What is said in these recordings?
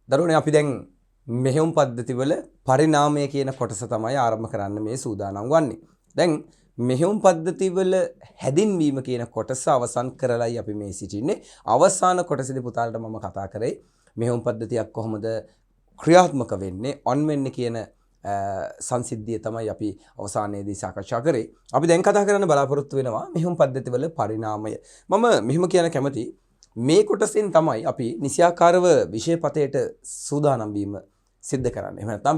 දරුවනේ අපි දැන් මෙහෙයුම් පද්ධතිවල පරිණාමය කියන කොටස තමයි ආරම්භ කරන්න මේ සූදානම් වන්නේ. දැන් මෙහෙයුම් පද්ධතිවල හැදින්වීම කියන කොටස අවසන් කරලායි අපි මේ සිටින්නේ. අවසාන කොටසේදී පුතාලට මම කතා කරේ මෙහෙයුම් පද්ධතියක් කොහොමද ක්‍රියාත්මක වෙන්නේ ඔන් වෙන්නේ කියන සංසිද්ධිය තමයි අපි අවසානයේදී සාකච්ඡා කරේ. අපි දැන් කතා කරන්න බලාපොරොත්තු වෙනවා මෙහෙයුම් පද්ධතිවල පරිණාමය. මම මෙහෙම කියන කැමති මේ කොටසෙන් තමයි අපි නිසියාකාරව විෂයපතයට සූදානම් වීම සිද්ධ කරන්නේ. එහෙම නැත්නම්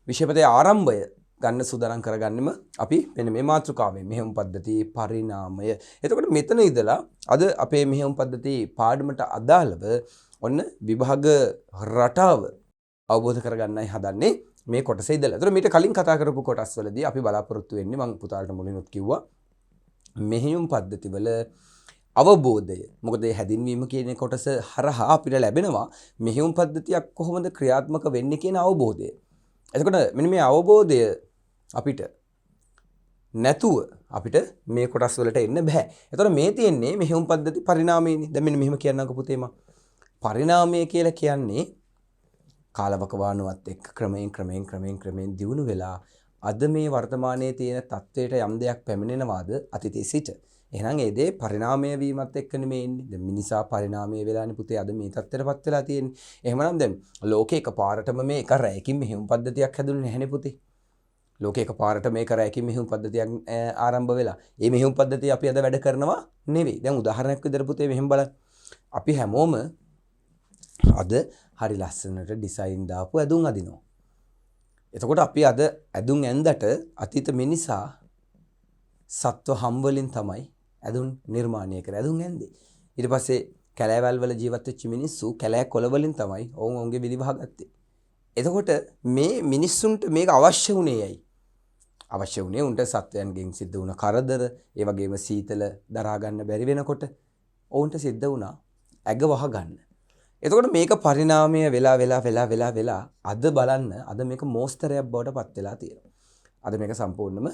විෂයපතේ ආරම්භය ගන්න සූදානම් කරගන්නෙම අපි මෙන්න මේ මාතෘකාවෙන් මෙහෙයුම් පද්ධති පරිණාමය. එතකොට මෙතන ඉඳලා අද අපේ මෙහෙයුම් පද්ධති පාඩමට අදාළව ඔන්න විභාග රටාව අවබෝධ කරගන්නයි හදන්නේ මේ කොටසේ ඉඳලා. ඒතර මීට කලින් කතා කරපු කොටස් වලදී අපි බලාපොරොත්තු වෙන්නේ මම පුතාලට මුලිනුත් කිව්වා මෙහෙයුම් පද්ධතිවල අවබෝධය. මොකද මේ හැදින්වීම කියන කොටස හරහා අපිට ලැබෙනවා මෙහෙයුම් පද්ධතියක් කොහොමද ක්‍රියාත්මක වෙන්නේ කියන අවබෝධය. එතකොට මෙන්න මේ අවබෝධය අපිට නැතුව අපිට මේ කොටස් වලට එන්න බෑ. එතකොට මේ තියෙන්නේ මෙහෙයුම් පද්ධති පරිණාමයේනේ. දැන් මෙන්න මෙහෙම කියන්නකෝ පුතේ මම. පරිණාමය කියලා කියන්නේ කාලවකවානුවත් එක්ක ක්‍රමයෙන් දියුණු වෙලා අද මේ වර්තමානයේ තියෙන තත්වයට යම් දෙයක් පැමිණෙනවාද අතීතයේ සිට. එහෙනම් ඒ දේ පරිණාමය වීමත් එක්ක නෙමෙයි ඉන්නේ. දැන් මිනිසා පරිණාමය වෙලානේ පුතේ අද මේ තත්ත්වයටපත් වෙලා තියෙන්නේ. එහෙමනම් දැන් ලෝකේ එකපාරටම මේ එක රැයකින් මෙහෙයුම් පද්ධතියක් හැදුනේ නැහැනේ පුතේ. ලෝකේ එකපාරට මේක රැයකින් මෙහෙයුම් පද්ධතියක් ආරම්භ වෙලා. මේ මෙහෙයුම් පද්ධතිය අපි අද වැඩ කරනවා නෙවෙයි. දැන් උදාහරණයක් විදිහට පුතේ මෙහෙම බලන්න. අපි හැමෝම අද හරි ලස්සනට ඩිසයින් දාපු ඇඳුම් අදිනවා. එතකොට අපි අද ඇඳුම් ඇඳට අතීත මිනිසා සත්ව හම් වලින් තමයි ඇඳුම් නිර්මාණය කරේ. ඇඳුම් ඇඳේ. ඊට පස්සේ කැලෑවල් වල ජීවත් වෙච්ච මිනිස්සු කැලෑ කොළ වලින් තමයි ඔවුන්ගේ විලිවහ ගත්තේ. එතකොට මේ මිනිස්සුන්ට මේක අවශ්‍ය වුණේ ඇයි? අවශ්‍ය වුණේ උන්ට සත්වයන්ගෙන් සිද්ධ වුණ කරදර, ඒ වගේම සීතල දරා ගන්න බැරි වෙනකොට ඔවුන්ට සිද්ධ වුණා ඇඟ වහ ගන්න. එතකොට මේක පරිණාමය වෙලා අද බලන්න අද මේක මෝස්තරයක් බවට පත් වෙලා තියෙනවා. අද මේක සම්පූර්ණයෙන්ම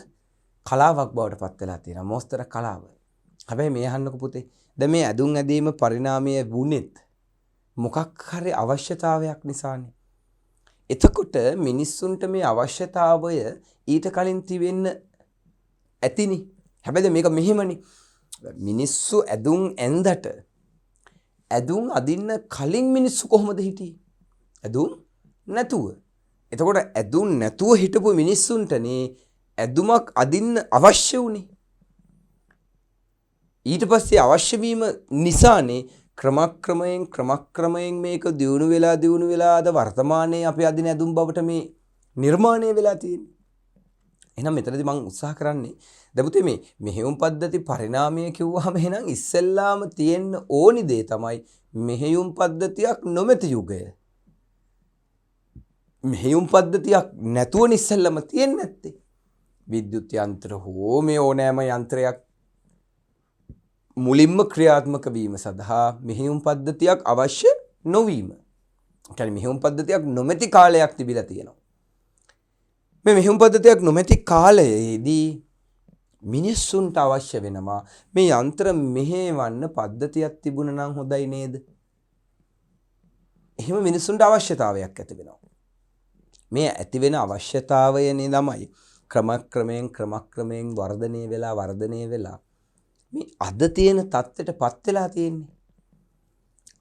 කලාවක් බවට පත් වෙලා තියෙනවා. මෝස්තර කලාව. හැබැයි මේ අහන්නකො පුතේ. දැන් මේ ඇඳුම් ඇඳීම පරිණාමය වුණෙත් මොකක් හරි අවශ්‍යතාවයක් නිසානේ. එතකොට මිනිස්සුන්ට මේ අවශ්‍යතාවය ඊට කලින් තිබෙන්න ඇතිනේ. හැබැයි මේක මෙහෙමනේ. මිනිස්සු ඇඳුම් ඇඳට ඇඳුම් අදින්න කලින් මිනිස්සු කොහොමද හිටියේ? ඇඳුම් නැතුව. එතකොට ඇඳුම් නැතුව හිටපු මිනිස්සුන්ටනේ ඇඳුමක් අදින්න අවශ්‍ය වුණේ. ඊට පස්සේ අවශ්‍ය වීම නිසානේ ක්‍රමක්‍රමයෙන් මේක දියුණු වෙලා අද වර්තමානයේ අපි අදින ඇඳුම් බවට මේ නිර්මාණය වෙලා තියෙන්නේ. එහෙනම් මෙතනදී මම උත්සාහ කරන්නේ දැන් පුතේ මේ මෙහෙයුම් පද්ධති පරිණාමය කිව්වහම එහෙනම් ඉස්සෙල්ලාම තියෙන්න ඕනි දේ තමයි මෙහෙයුම් පද්ධතියක් නොමැති යුගය. මෙහෙයුම් පද්ධතියක් නැතුව ඉස්සෙල්ලාම තියෙන්නේ නැත්තේ. විද්‍යුත් යන්ත්‍ර හෝ මේ ඕනෑම යන්ත්‍රයක් මුලින්ම ක්‍රියාත්මක වීම සඳහා මෙහෙයුම් පද්ධතියක් අවශ්‍ය නොවීම. ඒ කියන්නේ මෙහෙයුම් පද්ධතියක් නොමැති කාලයක් තිබිලා තියෙනවා. මේ මෙහෙයුම් පද්ධතියක් නොමැති කාලයේදී මිනිස්සුන්ට අවශ්‍ය වෙනවා මේ යන්ත්‍ර මෙහෙවන්න පද්ධතියක් තිබුණා නම් හොඳයි නේද? එහෙම මිනිස්සුන්ට අවශ්‍යතාවයක් ඇති වෙනවා. මේ ඇති වෙන අවශ්‍යතාවයනේ ළමයි ක්‍රමක්‍රමයෙන් වර්ධනය වෙලා මේ අද තියෙන තත්ත්වයටපත් වෙලා තියෙන්නේ.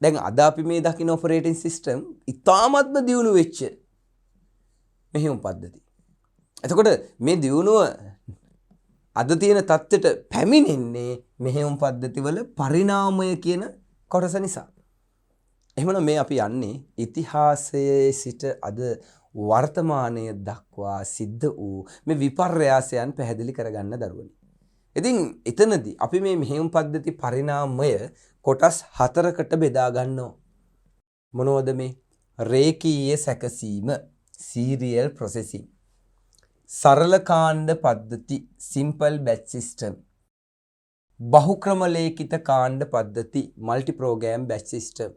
දැන් අද අපි මේ දකින්න ඔපරේටින් සිස්ටම් ඉතාමත්ම දියුණු වෙච්ච මෙහෙයුම් පද්ධති. එතකොට මේ දියුණුව අද තියෙන තත්ත්වයට පැමිණෙන්නේ මෙහෙයුම් පද්ධතිවල පරිණාමය කියන කොටස නිසා. එහෙමනම් මේ අපි යන්නේ ඉතිහාසයේ සිට අද වර්තමානය දක්වා සිද්ධ වූ මේ විපර්යාසයන් පැහැදිලි කරගන්න දරුවනි. ඉතින් එතනදී අපි මේ මෙහෙයුම් පද්ධති පරිණාමය කොටස් 4කට බෙදා ගන්නවා. මොනවද මේ? රේඛීය සැකසීම serial processing. සරල කාණ්ඩ පද්ධති simple batch system. බහුක්‍රම ලේඛිත කාණ්ඩ පද්ධති multi program batch system.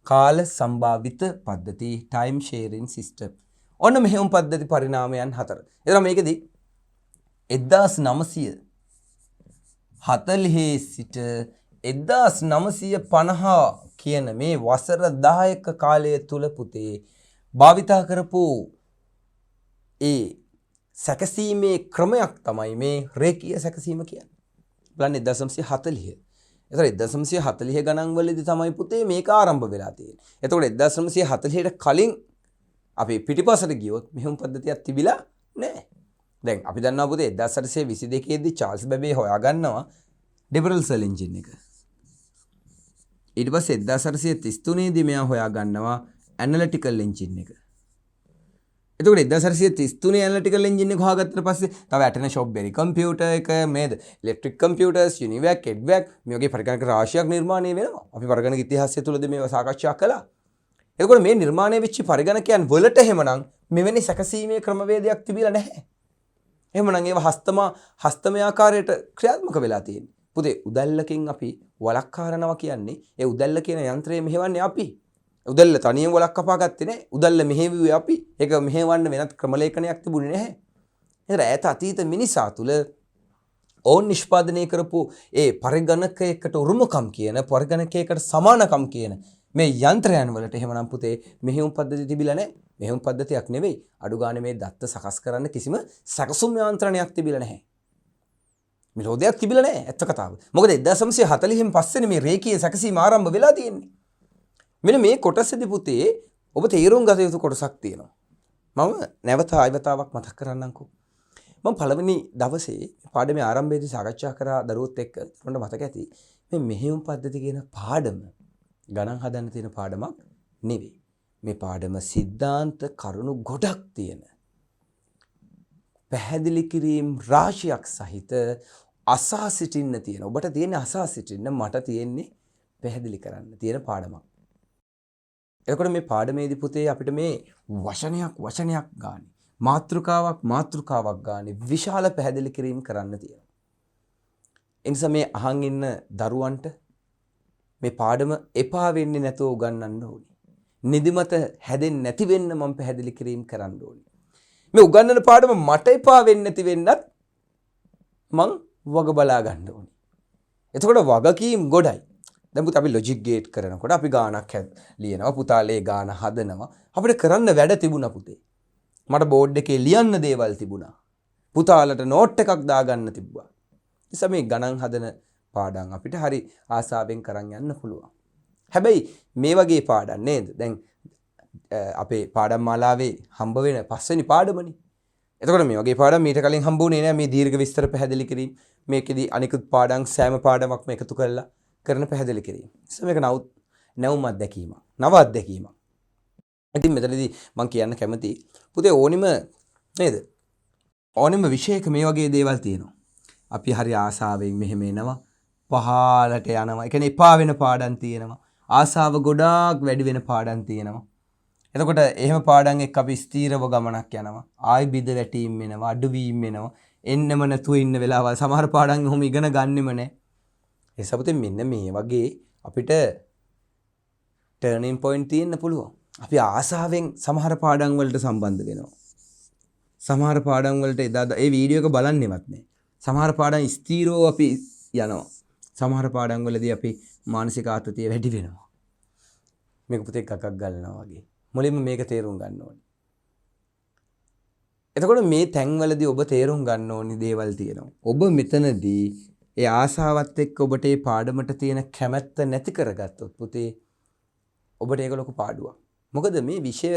කාල සම්භාවිත පද්ධති time sharing system. ඔන්න මෙහෙයුම් පද්ධති පරිණාමයන් 4. එතන මේකෙදි 1940 සිට 1950 කියන මේ වසර 10ක කාලය තුල පුතේ භාවිතා කරපු ඒ සැකසීමේ ක්‍රමයක් තමයි මේ රේඛීය සැකසීම කියන්නේ. බලන්න 1940. එතකොට 1940 ගණන් වලදී තමයි පුතේ මේක ආරම්භ වෙලා තියෙන්නේ. එතකොට 1940ට කලින් අපි පිටිපස්සට ගියොත් මෙහෙම පද්ධතියක් තිබිලා නැහැ. දැන් අපි දන්නවා පුතේ 1822 දී චාල්ස් බැබේ හොයාගන්නවා ඩිෆරන්ෂල් එන්ජින් එක. ඊට පස්සේ 1833 දී මෙයා හොයාගන්නවා ඇනලිටිකල් එන්ජින් එක. එතකොට 1833 ඇනලිටිකල් එන්ජින් එක හොයාගත්තට පස්සේ තව ඇටන ෂොප්බෙරි කම්පියුටර් එක මේද ඉලෙක්ට්‍රික් කම්පියුටර්ස් යුනිවැක් එඩ්වැක් මේ වගේ පරිගණක රාශියක් නිර්මාණය වෙනවා. අපි පරිගණක ඉතිහාසය තුලදී මේව සාකච්ඡා කළා. එතකොට මේ නිර්මාණය වෙච්ච පරිගණකයන් වලට එහෙමනම් මෙවැනි සැකසීමේ ක්‍රමවේදයක් තිබිලා නැහැ. එහෙමනම් ඒව හස්තමය ආකාරයට ක්‍රියාත්මක වෙලා තියෙන්නේ. පුතේ උදැල්ලකින් අපි වලක් කාරනවා කියන්නේ ඒ උදැල්ල කියන යන්ත්‍රය මෙහෙවන්නේ අපි. උදැල්ල තනියම වලක් කපා ගත්තේ නැහැ. උදැල්ල මෙහෙවුවේ අපි. ඒක මෙහෙවන්න වෙනත් ක්‍රමලේඛනයක් තිබුණේ නැහැ. ඒතර ඈත අතීත මිනිසා තුල ඕන් නිෂ්පාදනය කරපු ඒ පරිගණකයකට උරුමකම් කියන පරිගණකයකට සමානකම් කියන මේ යන්ත්‍රයන් වලට එහෙමනම් පුතේ මෙහෙයුම් පද්ධතිය තිබිලා නැහැ. මෙහෙයුම් පද්ධතියක් නෙවෙයි. අඩු ගානේ මේ දත්ත සකස් කරන්න කිසිම සැකසුම් යාන්ත්‍රණයක් තිබිලා නැහැ. මිලෝදයක් තිබිලා නැහැ ඇත්ත කතාව. මොකද 1940න් පස්සේනේ මේ රේඛීය සැකසීම ආරම්භ වෙලා තියෙන්නේ. මෙන්න මේ කොටසේදී පුතේ ඔබ තේරුම් ගත යුතු කොටසක් තියෙනවා. මම නැවත ආයවතාවක් මතක් කරන්නම්කෝ. මම පළවෙනි දවසේ පාඩමේ ආරම්භයේදී සාකච්ඡා කරා දරුවොත් එක්ක මට මතක ඇති මේ මෙහෙයුම් පද්ධතිය කියන පාඩම ගණන් හදන්න තියෙන පාඩමක් නෙවෙයි. මේ පාඩම සිද්ධාන්ත කරුණු ගොඩක් තියෙන පැහැදිලි කිරීම රාශියක් සහිත අසා සිටින්න තියෙන ඔබට තියෙන අසා සිටින්න මට තියෙන්නේ පැහැදිලි කරන්න තියෙන පාඩමක්. එතකොට මේ පාඩමේදී පුතේ අපිට මේ වචනයක් ගානේ මාතෘකාවක් ගානේ විශාල පැහැදිලි කිරීම කරන්න තියෙනවා. ඒ නිසා මේ අහන් ඉන්න දරුවන්ට මේ පාඩම එපා වෙන්නේ නැතුව උගන්වන්න ඕනේ. නිදිමත හැදෙන්නේ නැති වෙන්න මම පැහැදිලි කිරීම කරන්න ඕනේ. මේ උගන්වන පාඩම මට එපා වෙන්නේ නැති වෙන්නත් මං වග බලා ගන්න ඕනේ. එතකොට වගකීම් ගොඩයි. දැන් පුතා අපි ලොජික් ගේට් කරනකොට අපි ගානක් ලියනවා පුතාලේ ගාන හදනවා. අපිට කරන්න වැඩ තිබුණා පුතේ. මට බෝඩ් එකේ ලියන්න දේවල් තිබුණා. පුතාලට නෝට් එකක් දාගන්න තිබ්බා. නිසා මේ ගණන් හදන පාඩම් අපිට හරි ආසාවෙන් කරන් යන්න පුළුවන්. හැබැයි මේ වගේ පාඩම් නේද? දැන් අපේ පාඩම් මාලාවේ හම්බ වෙන පස්වෙනි පාඩමනේ. එතකොට මේ වගේ පාඩම් මීට කලින් හම්බුනේ නෑ මේ දීර්ඝ විස්තර පැහැදිලි කිරීම. මේකෙදි අනිකුත් පාඩම් සෑම පාඩමක්ම එකතු කරලා කරන පැහැදිලි කිරීම. මේක නැවුම් අත්දැකීමක්. නව අත්දැකීමක්. ඉතින් මෙතනදී මම කියන්න කැමති පුතේ ඕනිම නේද? ඕනිම විෂයක මේ වගේ දේවල් තියෙනවා. අපි හරි ආසාවෙන් මෙහෙම එනවා. පහලට යනවා. ඒ කියන්නේ එපා වෙන පාඩම් තියෙනවා. ආසාව ගොඩාක් වැඩි වෙන පාඩම් තියෙනවා. එතකොට එහෙම පාඩම් එක්ක අපි ස්ථීරව ගමනක් යනවා. ආයි බිඳ වැටීම් වෙනවා, අඩුවීම් වෙනවා. එන්නෙම නැතුව ඉන්න වෙලාවල් සමහර පාඩම් ඔහොම ඉගෙන ගන්නෙම නැහැ. ඒ සපතේ මෙන්න මේ වගේ අපිට ටර්නින් පොයින්ට් තියෙන්න පුළුවන්. අපි ආසාවෙන් සමහර පාඩම් වලට සම්බන්ධ වෙනවා. සමහර පාඩම් වලට එදා ඒ වීඩියෝ එක බලන්නෙවත් නැහැ. සමහර පාඩම් ස්ථීරව අපි යනවා. සමහර පාඩම් වලදී අපි මානසික ආතතිය වැඩි වෙනවා. මේක පුතේ එකක් ගන්නවා වගේ. මුලින්ම මේක තේරුම් ගන්න ඕනේ. එතකොට මේ තැන්වලදී ඔබ තේරුම් ගන්න ඕනි දේවල් තියෙනවා. ඔබ මෙතනදී ඒ ආසාවත් එක්ක ඔබට ඒ පාඩමට තියෙන කැමැත්ත නැති කරගත්තොත් පුතේ ඔබට ඒක ලොකු පාඩුවක්. මොකද මේ විෂය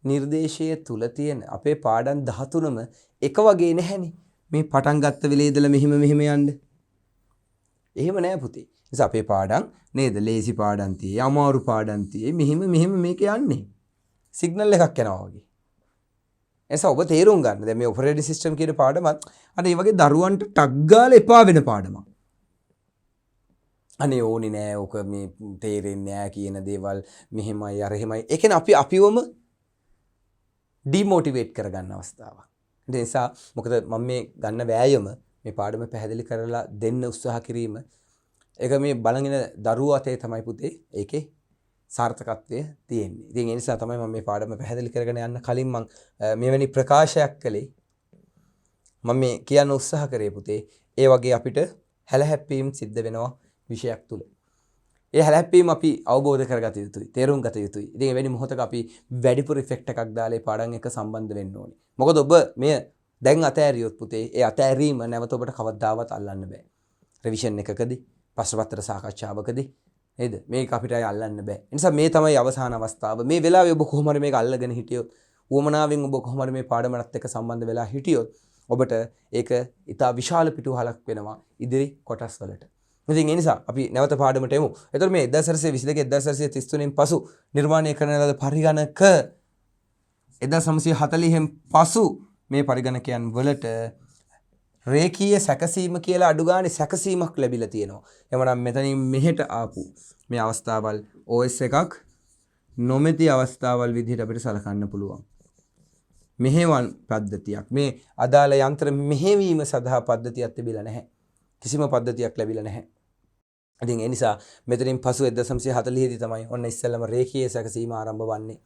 නිර්දේශයේ තුල තියෙන අපේ පාඩම් 13ම එක වගේ නැහැනේ. මේ පටන් ගත්ත වෙලේ ඉඳලා මෙහෙම යන්න. එහෙම නෑ පුතේ. නිසා අපේ පාඩම් නේද? ලේසි පාඩම් තියේ, අමාරු පාඩම් තියේ, මෙහෙම මේක යන්නේ. සිග්නල් එකක් යනවා වගේ. එසා ඔබ තේරුම් ගන්න. දැන් මේ ඔපරේටින් සිස්ටම් කියන පාඩමත් අර මේ වගේ දරුවන්ට ටක් ගාලා එපා වෙන පාඩමක්. අනේ ඕනේ නෑ ඔක මේ තේරෙන්නේ නෑ කියන දේවල් මෙහෙමයි අර එහෙමයි. ඒ කියන්නේ අපිවම ඩිමෝටිවේට් කරගන්න අවස්ථාවක්. ඒ නිසා මොකද මම මේ ගන්න වෑයම මේ පාඩම පැහැදිලි කරලා දෙන්න උත්සාහ කිරීම ඒක මේ බලගෙන දරුවෝ අතේ තමයි පුතේ ඒකේ සාර්ථකත්වය තියෙන්නේ. ඉතින් ඒ නිසා තමයි මම මේ පාඩම පැහැදිලි කරගෙන යන්න කලින් මම මෙවැනි ප්‍රකාශයක් කළේ. මම මේ කියන්න උත්සාහ කරේ පුතේ ඒ වගේ අපිට හැලහැප්පීම් සිද්ධ වෙනවා විෂයක් තුල. ඒ හැලැප්පීම අපි අවබෝධ කරගත යුතුයි. තේරුම් ගත යුතුයි. ඉතින් එවැනි මොහොතක අපි වැඩිපුර ඉෆෙක්ට් එකක් දාලා පාඩම් එක සම්බන්ධ වෙන්න ඕනේ. මොකද ඔබ මෙය දැන් අතෑරියොත් පුතේ ඒ අතෑරීම නැවත ඔබට කවදාවත් අල්ලන්න බෑ. රිවිෂන් එකකදී, ප්‍රශ්නපත්‍ර සාකච්ඡාවකදී නේද? මේක අපිට අල්ලන්න බෑ. ඒ නිසා මේ තමයි අවසාන අවස්ථාව. මේ වෙලාවේ ඔබ කොහොම හරි මේක අල්ලගෙන හිටියොත්, උවමනාවෙන් ඔබ කොහොම හරි මේ පාඩමත් එක්ක සම්බන්ධ වෙලා හිටියොත් ඔබට ඒක ඉතා විශාල පිටුවහලක් වෙනවා ඉදිරි කොටස් වලට. ඉතින් ඒ නිසා අපි නැවත පාඩමට එමු. එතකොට මේ 1922 1933 පසු නිර්මාණය කරන ලද පරිගණක 1940න් පසු මේ පරිගණකයන් වලට රේඛීය සැකසීම කියලා අඩු ගානේ සැකසීමක් ලැබිලා තියෙනවා. එමනම් මෙතනින් මෙහෙට ආපු මේ අවස්ථාවල් OS එකක් නොමැති අවස්ථාවල් විදිහට අපිට සලකන්න පුළුවන්. මෙහෙවන් පද්ධතියක් මේ අදාළ යන්ත්‍ර මෙහෙවීම සඳහා පද්ධතියක් තිබිලා නැහැ. කිසිම පද්ධතියක් ලැබිලා නැහැ. ඉතින් ඒ නිසා මෙතනින් පසු 1940 දී තමයි ඔන්න ඉස්සෙල්ලම රේඛීය සැකසීම ආරම්භ වන්නේ.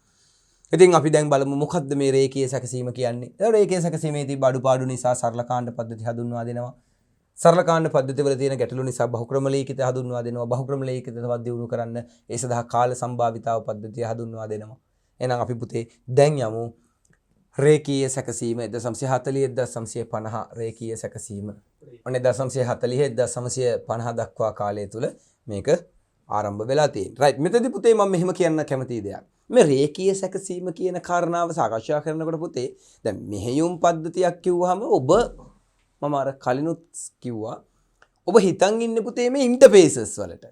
ඉතින් අපි දැන් බලමු මොකද්ද මේ රේඛීය සැකසීම කියන්නේ. ඒ රේඛීය සැකසීමේ තිබ්බ අඩුපාඩු නිසා සරල කාණ්ඩ පද්ධති හඳුන්වා දෙනවා. සරල කාණ්ඩ පද්ධතිවල තියෙන ගැටලු නිසා බහුක්‍රම ලේඛිත හඳුන්වා දෙනවා. බහුක්‍රම ලේඛිත තවත් දියුණු කරන්න ඒ සඳහා කාල සම්භාවිතාව පද්ධතිය හඳුන්වා දෙනවා. එහෙනම් අපි පුතේ දැන් යමු රේඛීය සැකසීම 1940 1950 රේඛීය සැකසීම. ඔන්න 1940 1950 දක්වා කාලය තුල මේක ආරම්භ වෙලා තියෙනවා. රයිට් මෙතනදී පුතේ මම මෙහෙම කියන්න කැමති දෙයක්. මේ රේඛීය සැකසීම කියන කාරණාව සාකච්ඡා කරනකොට පුතේ දැන් මෙහෙයුම් පද්ධතියක් කිව්වහම ඔබ මම අර කලිනුත් කිව්වා ඔබ හිතන් ඉන්නේ පුතේ මේ ඉන්ටර්ෆේසස් වලට.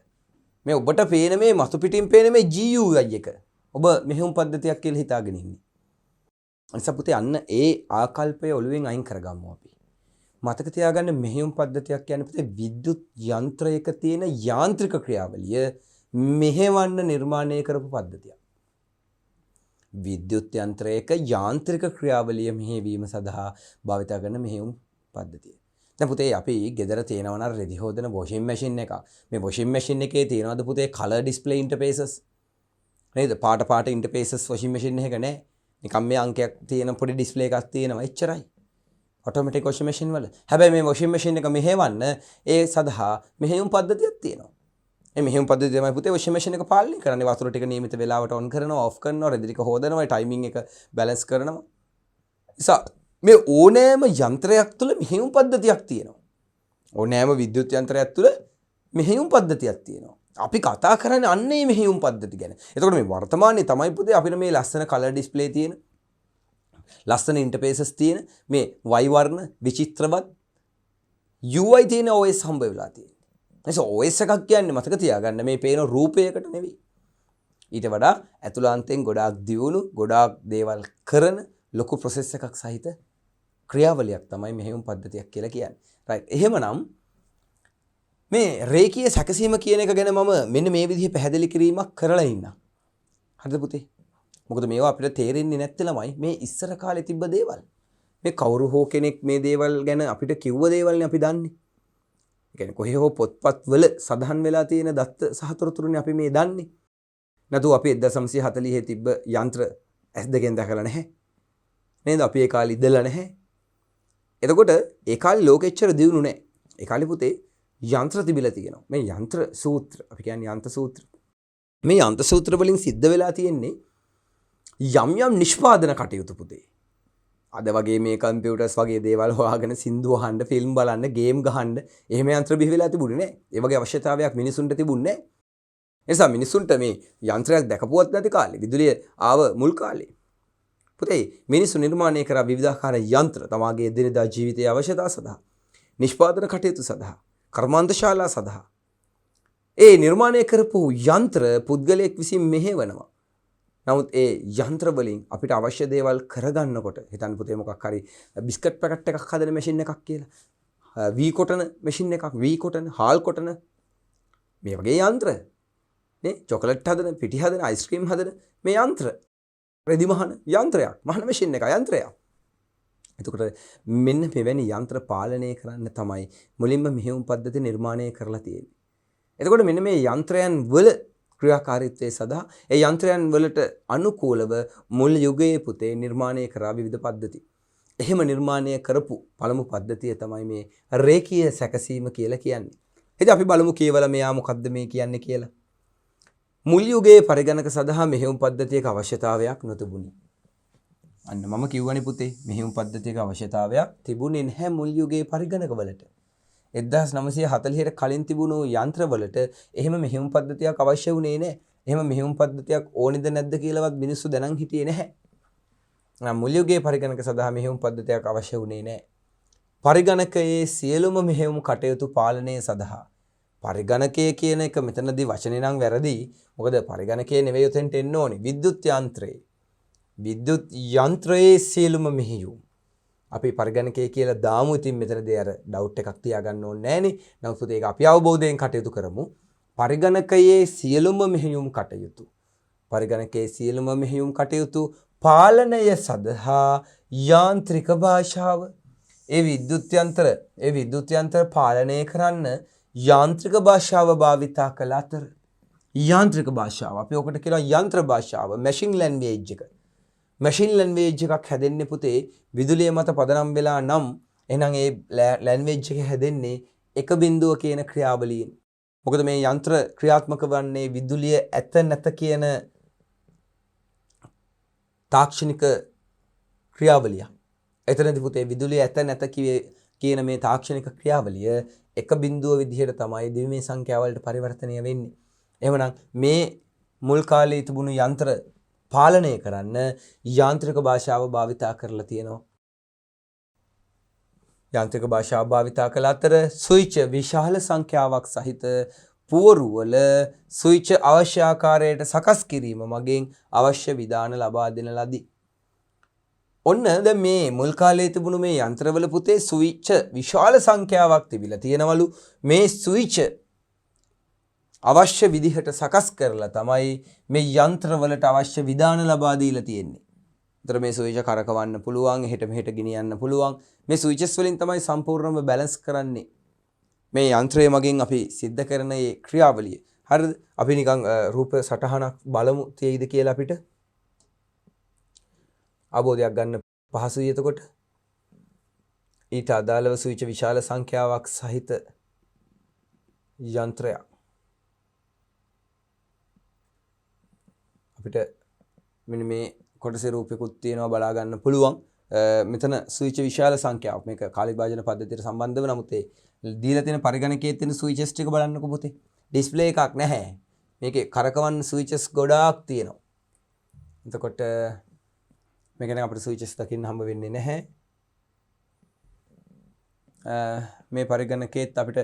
මේ ඔබට පේන මේ මතු පිටින් පේන මේ GUI එක. ඔබ මෙහෙයුම් පද්ධතියක් කියලා හිතාගෙන ඉන්නේ. අනිසා පුතේ අන්න ඒ ආකල්පය ඔළුවෙන් අයින් කරගමු අපි. මතක තියාගන්න මෙහෙයුම් පද්ධතියක් කියන්නේ පුතේ විද්‍යුත් යන්ත්‍රයක තියෙන යාන්ත්‍රික ක්‍රියාවලිය මෙහෙවන්න නිර්මාණය කරපු පද්ධතියක්. විද්‍යුත් යන්ත්‍රයක යාන්ත්‍රික ක්‍රියාවලිය මෙහෙවීම සඳහා භාවිත කරන මෙහෙයුම් පද්ධතිය. දැන් පුතේ අපි ගෙදර තියෙනවා නම් රෙදි හොදන වොෂින් මැෂින් එකක්. මේ වොෂින් මැෂින් එකේ තියෙනවද පුතේ කලර් ඩිස්ප්ලේ ඉන්ටර්ෆේසස්? නේද? පාට ඉන්ටර්ෆේසස් වොෂින් මැෂින් එකක නැහැ. නිකම් මේ අංකයක් තියෙන පොඩි ඩිස්ප්ලේ එකක් තියෙනවා එච්චරයි. ඔටෝමැටික් වොෂින් මැෂින් වල. හැබැයි මේ වොෂින් මැෂින් එක මෙහෙවන්න ඒ සඳහා මෙහෙයුම් පද්ධතියක් තියෙනවා. මේ මෙහෙයුම් පද්ධතිය තමයි පුතේ වොෂින් මැෂින් එක පාලනය කරන්නේ. වතුර ටික නියමිත වෙලාවට ඔන් කරනවා, ඔෆ් කරනවා, රෙදි ටික හොදනවා, ටයිමින් එක බැලන්ස් කරනවා. නිසා මේ ඕනෑම යන්ත්‍රයක් තුළ මෙහෙයුම් පද්ධතියක් තියෙනවා. ඕනෑම විද්‍යුත් යන්ත්‍රයක් තුළ මෙහෙයුම් පද්ධතියක් තියෙනවා. අපි කතා කරන්නේ අන්නේ මෙහෙයුම් පද්ධති ගැන. එතකොට මේ වර්තමානයේ තමයි පුතේ අපිට මේ ලස්සන කලර් ඩිස්ප්ලේ තියෙන, ලස්සන ඉන්ටර්ෆේසස් තියෙන, මේ Y වර්ණ විචිත්‍රවත් UI තියෙන OS හම්බ වෙලා තියෙනවා. එනිසා OS එකක් කියන්නේ මතක තියාගන්න මේ පේන රූපයකට නෙවෙයි. ඊට වඩා ඇතුළාන්තයෙන් ගොඩාක් දියුණු, ගොඩාක් දේවල් කරන ලොකු ප්‍රොසෙස් එකක් සහිත ක්‍රියාවලියක් තමයි මෙහෙයුම් පද්ධතියක් කියලා කියන්නේ. රයිට්. එහෙමනම් මේ රේඛීය සැකසීම කියන එක ගැන මම මෙන්න මේ විදිහේ පැහැදිලි කිරීමක් කරලා ඉන්නම්. හරිද පුතේ? මොකද මේවා අපිට තේරෙන්නේ නැත්තේ ළමයි මේ ඉස්සර කාලේ තිබ්බ දේවල්. මේ කවුරු හෝ කෙනෙක් මේ දේවල් ගැන අපිට කිව්ව දේවල්නේ අපි දන්නේ. ඒ කියන්නේ කොහේ හෝ පොත්පත්වල සඳහන් වෙලා තියෙන දත්ත සහ තොරතුරුනේ අපි මේ දන්නේ. නැතු අපි 1940 තිබ්බ යන්ත්‍ර S2 දැකලා නැහැ. නේද? අපි ඒ කාලේ ඉඳලා නැහැ. එතකොට ඒ කාලේ ලෝකෙච්චර දියුණු නැහැ. ඒ කාලේ පුතේ යන්ත්‍ර තිබිලා තියෙනවා. මේ යන්ත්‍ර සූත්‍ර අපි කියන්නේ යන්ත්‍ර සූත්‍ර. මේ යන්ත්‍ර සූත්‍ර වලින් සිද්ධ වෙලා තියෙන්නේ යම් යම් නිෂ්පාදන කටයුතු පුතේ. අද වගේ මේ කම්පියුටර්ස් වගේ දේවල් හොයාගෙන සින්දු අහන්න, ෆිල්ම් බලන්න, ගේම් ගහන්න එහෙම යන්ත්‍ර බිහි වෙලා තිබුණේ නැහැ. ඒ වගේ අවශ්‍යතාවයක් මිනිසුන්ට තිබුණේ නැහැ. ඒ නිසා මිනිසුන්ට මේ යන්ත්‍රයක් දැකපුවත් නැති කාලේ, විදුලිය ආව මුල් කාලේ පුතේ මිනිස්සු නිර්මාණය කරා විවිධාකාර යන්ත්‍ර තමාගේ එදිනෙදා ජීවිතයේ අවශ්‍යතා සඳහා, නිෂ්පාදන කටයුතු සඳහා, කර්මාන්තශාලා සඳහා ඒ නිර්මාණය කරපු යන්ත්‍ර පුද්ගලයෙක් විසින් මෙහෙවනවා. නමුත් ඒ යන්ත්‍ර වලින් අපිට අවශ්‍ය දේවල් කරගන්නකොට හිතන්න පුතේ මොකක් හරි බිස්කට් පැකට් එකක් හදන මැෂින් එකක් කියලා. වී කොටන මැෂින් එකක්, වී කොටන, හාල් කොටන මේ වගේ යන්ත්‍ර නේ, චොකලට් හදන, පිටි හදන, අයිස්ක්‍රීම් හදන මේ යන්ත්‍ර, රෙදි මහන යන්ත්‍රයක්, මහන මැෂින් එක යන්ත්‍රයක්. එතකොට මෙන්න මෙවැනි යන්ත්‍ර පාලනය කරන්න තමයි මුලින්ම මෙහෙයුම් පද්ධති නිර්මාණය කරලා තියෙන්නේ. එතකොට මෙන්න මේ යන්ත්‍රයන් වල ක්‍රියාකාරීත්වයේ සඳහා ඒ යන්ත්‍රයන් වලට අනුකූලව මුල් යුගයේ පුතේ නිර්මාණය කරා විවිධ පද්ධති. එහෙම නිර්මාණය කරපු පළමු පද්ධතිය තමයි මේ රේඛීය සැකසීම කියලා කියන්නේ. ඉතින් අපි බලමු කියවලා මෙයා මොකද්ද මේ කියන්නේ කියලා. මුල් යුගයේ පරිගණක සඳහා මෙහෙයුම් පද්ධතියක අවශ්‍යතාවයක් නොතිබුණි. අන්න මම කිව්වනේ පුතේ මෙහෙයුම් පද්ධතියක අවශ්‍යතාවයක් තිබුණේ නැහැ මුල් යුගයේ පරිගණකවලට. 1940ට කලින් තිබුණු යන්ත්‍රවලට එහෙම මෙහෙයුම් පද්ධතියක් අවශ්‍ය වුණේ නැහැ. එහෙම මෙහෙයුම් පද්ධතියක් ඕනිද නැද්ද කියලාවත් මිනිස්සු දැනන් හිටියේ නැහැ. මුල් යුගයේ පරිගණක සඳහා මෙහෙයුම් පද්ධතියක් අවශ්‍ය වුණේ නැහැ. පරිගණකයේ සියලුම මෙහෙයුම් කටයුතු පාලනය සඳහා පරිගණකය කියන එක මෙතනදී වචනේ නම් වැරදි. මොකද පරිගණකයේ නෙවෙයි උතෙන්ට එන්න ඕනේ. විද්‍යුත් යන්ත්‍රයේ සියලුම මෙහෙයුම්. අපි පරිගණකය කියලා දාමු. ඉතින් මෙතනදී අර ඩවුට් එකක් තියාගන්න ඕනේ නැහනේ. නමුත් ඒක අපි අවබෝධයෙන් කටයුතු කරමු. පරිගණකයේ සියලුම මෙහෙයුම් කටයුතු. පරිගණකයේ සියලුම මෙහෙයුම් කටයුතු පාලනය සඳහා යාන්ත්‍රික භාෂාව. ඒ විද්‍යුත් යන්ත්‍ර පාලනය කරන්න යාන්ත්‍රික භාෂාව භාවිතා කළ අතර යාන්ත්‍රික භාෂාව අපි ඔකට කියනවා යන්ත්‍ර භාෂාව මැෂින් ලැන්ග්වේජ් එක. මැෂින් ලැන්ග්වේජ් එකක් හැදෙන්නේ පුතේ විදුලිය මත පදනම් වෙලා නම් එහෙනම් ඒ ලැන්ග්වේජ් එක හැදෙන්නේ එක බිඳුව කියන ක්‍රියාවලියෙන්. මොකද මේ යන්ත්‍ර ක්‍රියාත්මක වන්නේ විදුලිය ඇත නැත කියන තාක්ෂණික ක්‍රියාවලිය. එතනදී පුතේ විදුලිය ඇත නැත කියන මේ තාක්ෂණික ක්‍රියාවලිය එක බිඳුව විදිහට තමයි ද්විමේ සංඛ්‍යාවලට පරිවර්තනය වෙන්නේ. එහෙමනම් මේ මුල් කාලේ තිබුණු යන්ත්‍ර පාලනය කරන්න යාන්ත්‍රික භාෂාව භාවිතා කරලා තියෙනවා. යාන්ත්‍රික භාෂාව භාවිතා කළ අතර ස්විච් විශාල සංඛ්‍යාවක් සහිත පුවරුවල ස්විච් අවශ්‍ය ආකාරයට සකස් කිරීම මගින් අවශ්‍ය විධාන ලබා දෙන ලදී. ඔන්න දැන් මේ මුල් කාලේ තිබුණු මේ යන්ත්‍රවල පුතේ ස්විච් විශාල සංඛ්‍යාවක් තිබිලා තියෙනවලු. මේ ස්විච් අවශ්‍ය විදිහට සකස් කරලා තමයි මේ යන්ත්‍රවලට අවශ්‍ය විධාන ලබා දීලා තියෙන්නේ. ඒතර මේ ස්විච් කරකවන්න පුළුවන්, එහෙට මෙහෙට ගෙනියන්න පුළුවන්. මේ ස්විචස් වලින් තමයි සම්පූර්ණයෙන්ම බැලන්ස් කරන්නේ. මේ යන්ත්‍රය මගින් අපි සිද්ධ කරන මේ ක්‍රියාවලිය. හරිද? අපි නිකන් රූප සටහනක් බලමු තියෙයිද කියලා අපිට අවබෝධයක් ගන්න පහසුයි. එතකොට ඊට අදාළව ස්විච් විශාල සංඛ්‍යාවක් සහිත යන්ත්‍රයක් අපිට මෙන්න මේ කොටසේ රූපයකුත් තියෙනවා බලා ගන්න පුළුවන්. මෙතන ස්විච් විශාල සංඛ්‍යාවක්. මේක කාලි භාජන පද්ධතියට සම්බන්ධව නමුත් ඒ දීලා තියෙන පරිගණකයේ තියෙන ස්විචස් ටික බලන්නකො පුතේ. ඩිස්ප්ලේ එකක් නැහැ. මේකේ කරකවන්න ස්විචස් ගොඩාක් තියෙනවා. එතකොට මේක නම් අපිට ස්විචස් දකින්න හම්බ වෙන්නේ නැහැ. මේ පරිගණකයේත් අපිට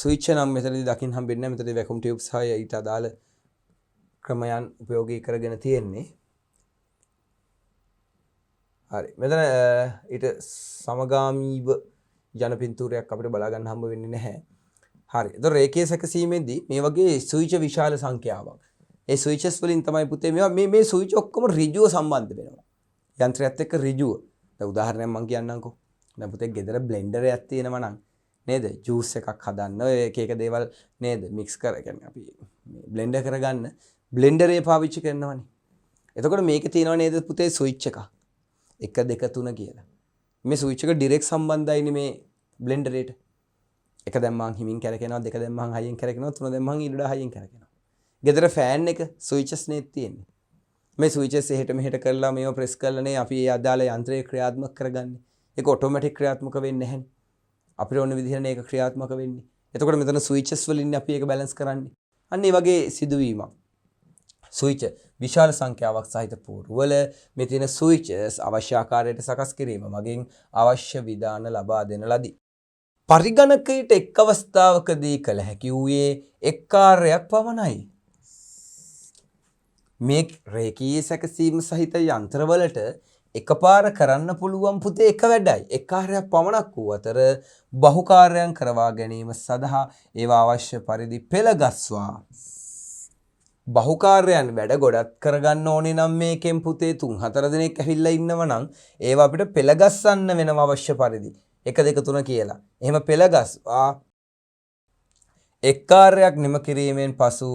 ස්විච් නම් මෙතනදී දකින්න හම්බෙන්නේ නැහැ. මෙතනදී වැකියුම් ටියුබ්ස් හය ඊට අදාළ ක්‍රමයන් උපයෝගී කරගෙන තියෙන්නේ. හරි. මෙතන ඊට සමගාමීව යන පින්තූරයක් අපිට බලා ගන්න හම්බ වෙන්නේ නැහැ. හරි. ඒතර රේඛීය සැකසීමේදී මේ වගේ ස්විච් විශාල සංඛ්‍යාවක්. ඒ ස්විචස් වලින් තමයි පුතේ මේ ස්විච් ඔක්කොම ඍජුව සම්බන්ධ වෙනවා. යන්ත්‍රයත් එක්ක ඍජුව. දැන් උදාහරණයක් මම කියන්නම්කෝ. දැන් පුතේ ගෙදර බ්ලෙන්ඩර් එකක් තියෙනවා නම් නේද? ජූස් එකක් හදන්න ඔය එක දේවල් නේද? මික්ස් කරගෙන අපි බ්ලෙන්ඩර් කරගන්න බ්ලෙන්ඩරේ පාවිච්චි කරනවනේ. එතකොට මේකේ තියෙනව නේද පුතේ ස්විච් එකක්. 1 2 3 කියලා. මේ ස්විච් එක ඩිරෙක්ට් සම්බන්ධයිනේ මේ බ්ලෙන්ඩරේට. 1 දැම්මම හිමින් කැරකෙනවා, 2 දැම්මම හයියෙන් කැරකෙනවා, 3 දැම්මම ඊට වඩා හයියෙන් කැරකෙනවා. ගෙදර ෆෑන් එක ස්විචස් නේ තියෙන්නේ. මේ ස්විචස් එහෙට මෙහෙට කරලා මේව ප්‍රෙස් කරලානේ අපි ඒ අදාළ යන්ත්‍රය ක්‍රියාත්මක කරගන්නේ. ඒක ඔටෝමැටික් ක්‍රියාත්මක වෙන්නේ නැහැනේ. අපිට ඕන විදිහට ඒක ක්‍රියාත්මක වෙන්නේ. එතකොට මෙතන ස්විචස් වලින් අපි ඒක බැලන්ස් කරන්නේ. අන්න ඒ වගේ සිදුවීමක්. ස්විච් විශාල සංඛ්‍යාවක් සහිත පුවරුවල මේ තියෙන ස්විචස් අවශ්‍ය ආකාරයට සකස් කිරීම මගින් අවශ්‍ය විධාන ලබා දෙන ලදී. පරිගණකයට එක් අවස්ථාවකදී කළ හැකි වූයේ එක් කාර්යයක් පමණයි. මේ රේඛීය සැකසීම සහිත යන්ත්‍රවලට එකපාර කරන්න පුළුවන් පුතේ එක වැඩයි. එක් කාර්යයක් පමණක් වූ අතර බහු කාර්යයන් කරවා ගැනීම සඳහා ඒවා අවශ්‍ය පරිදි පෙළගස්වා බහුකාර්යයන් වැඩ ගොඩක් කරගන්න ඕනේ නම් මේකෙන් පුතේ 3-4 දිනක් ඇවිල්ලා ඉන්නව නම් ඒව අපිට පෙළගස්සන්න වෙනව අවශ්‍ය පරිදි 1 2 3 කියලා. එහෙම පෙළගස්වා එක් කාර්යයක් නිම කිරීමෙන් පසු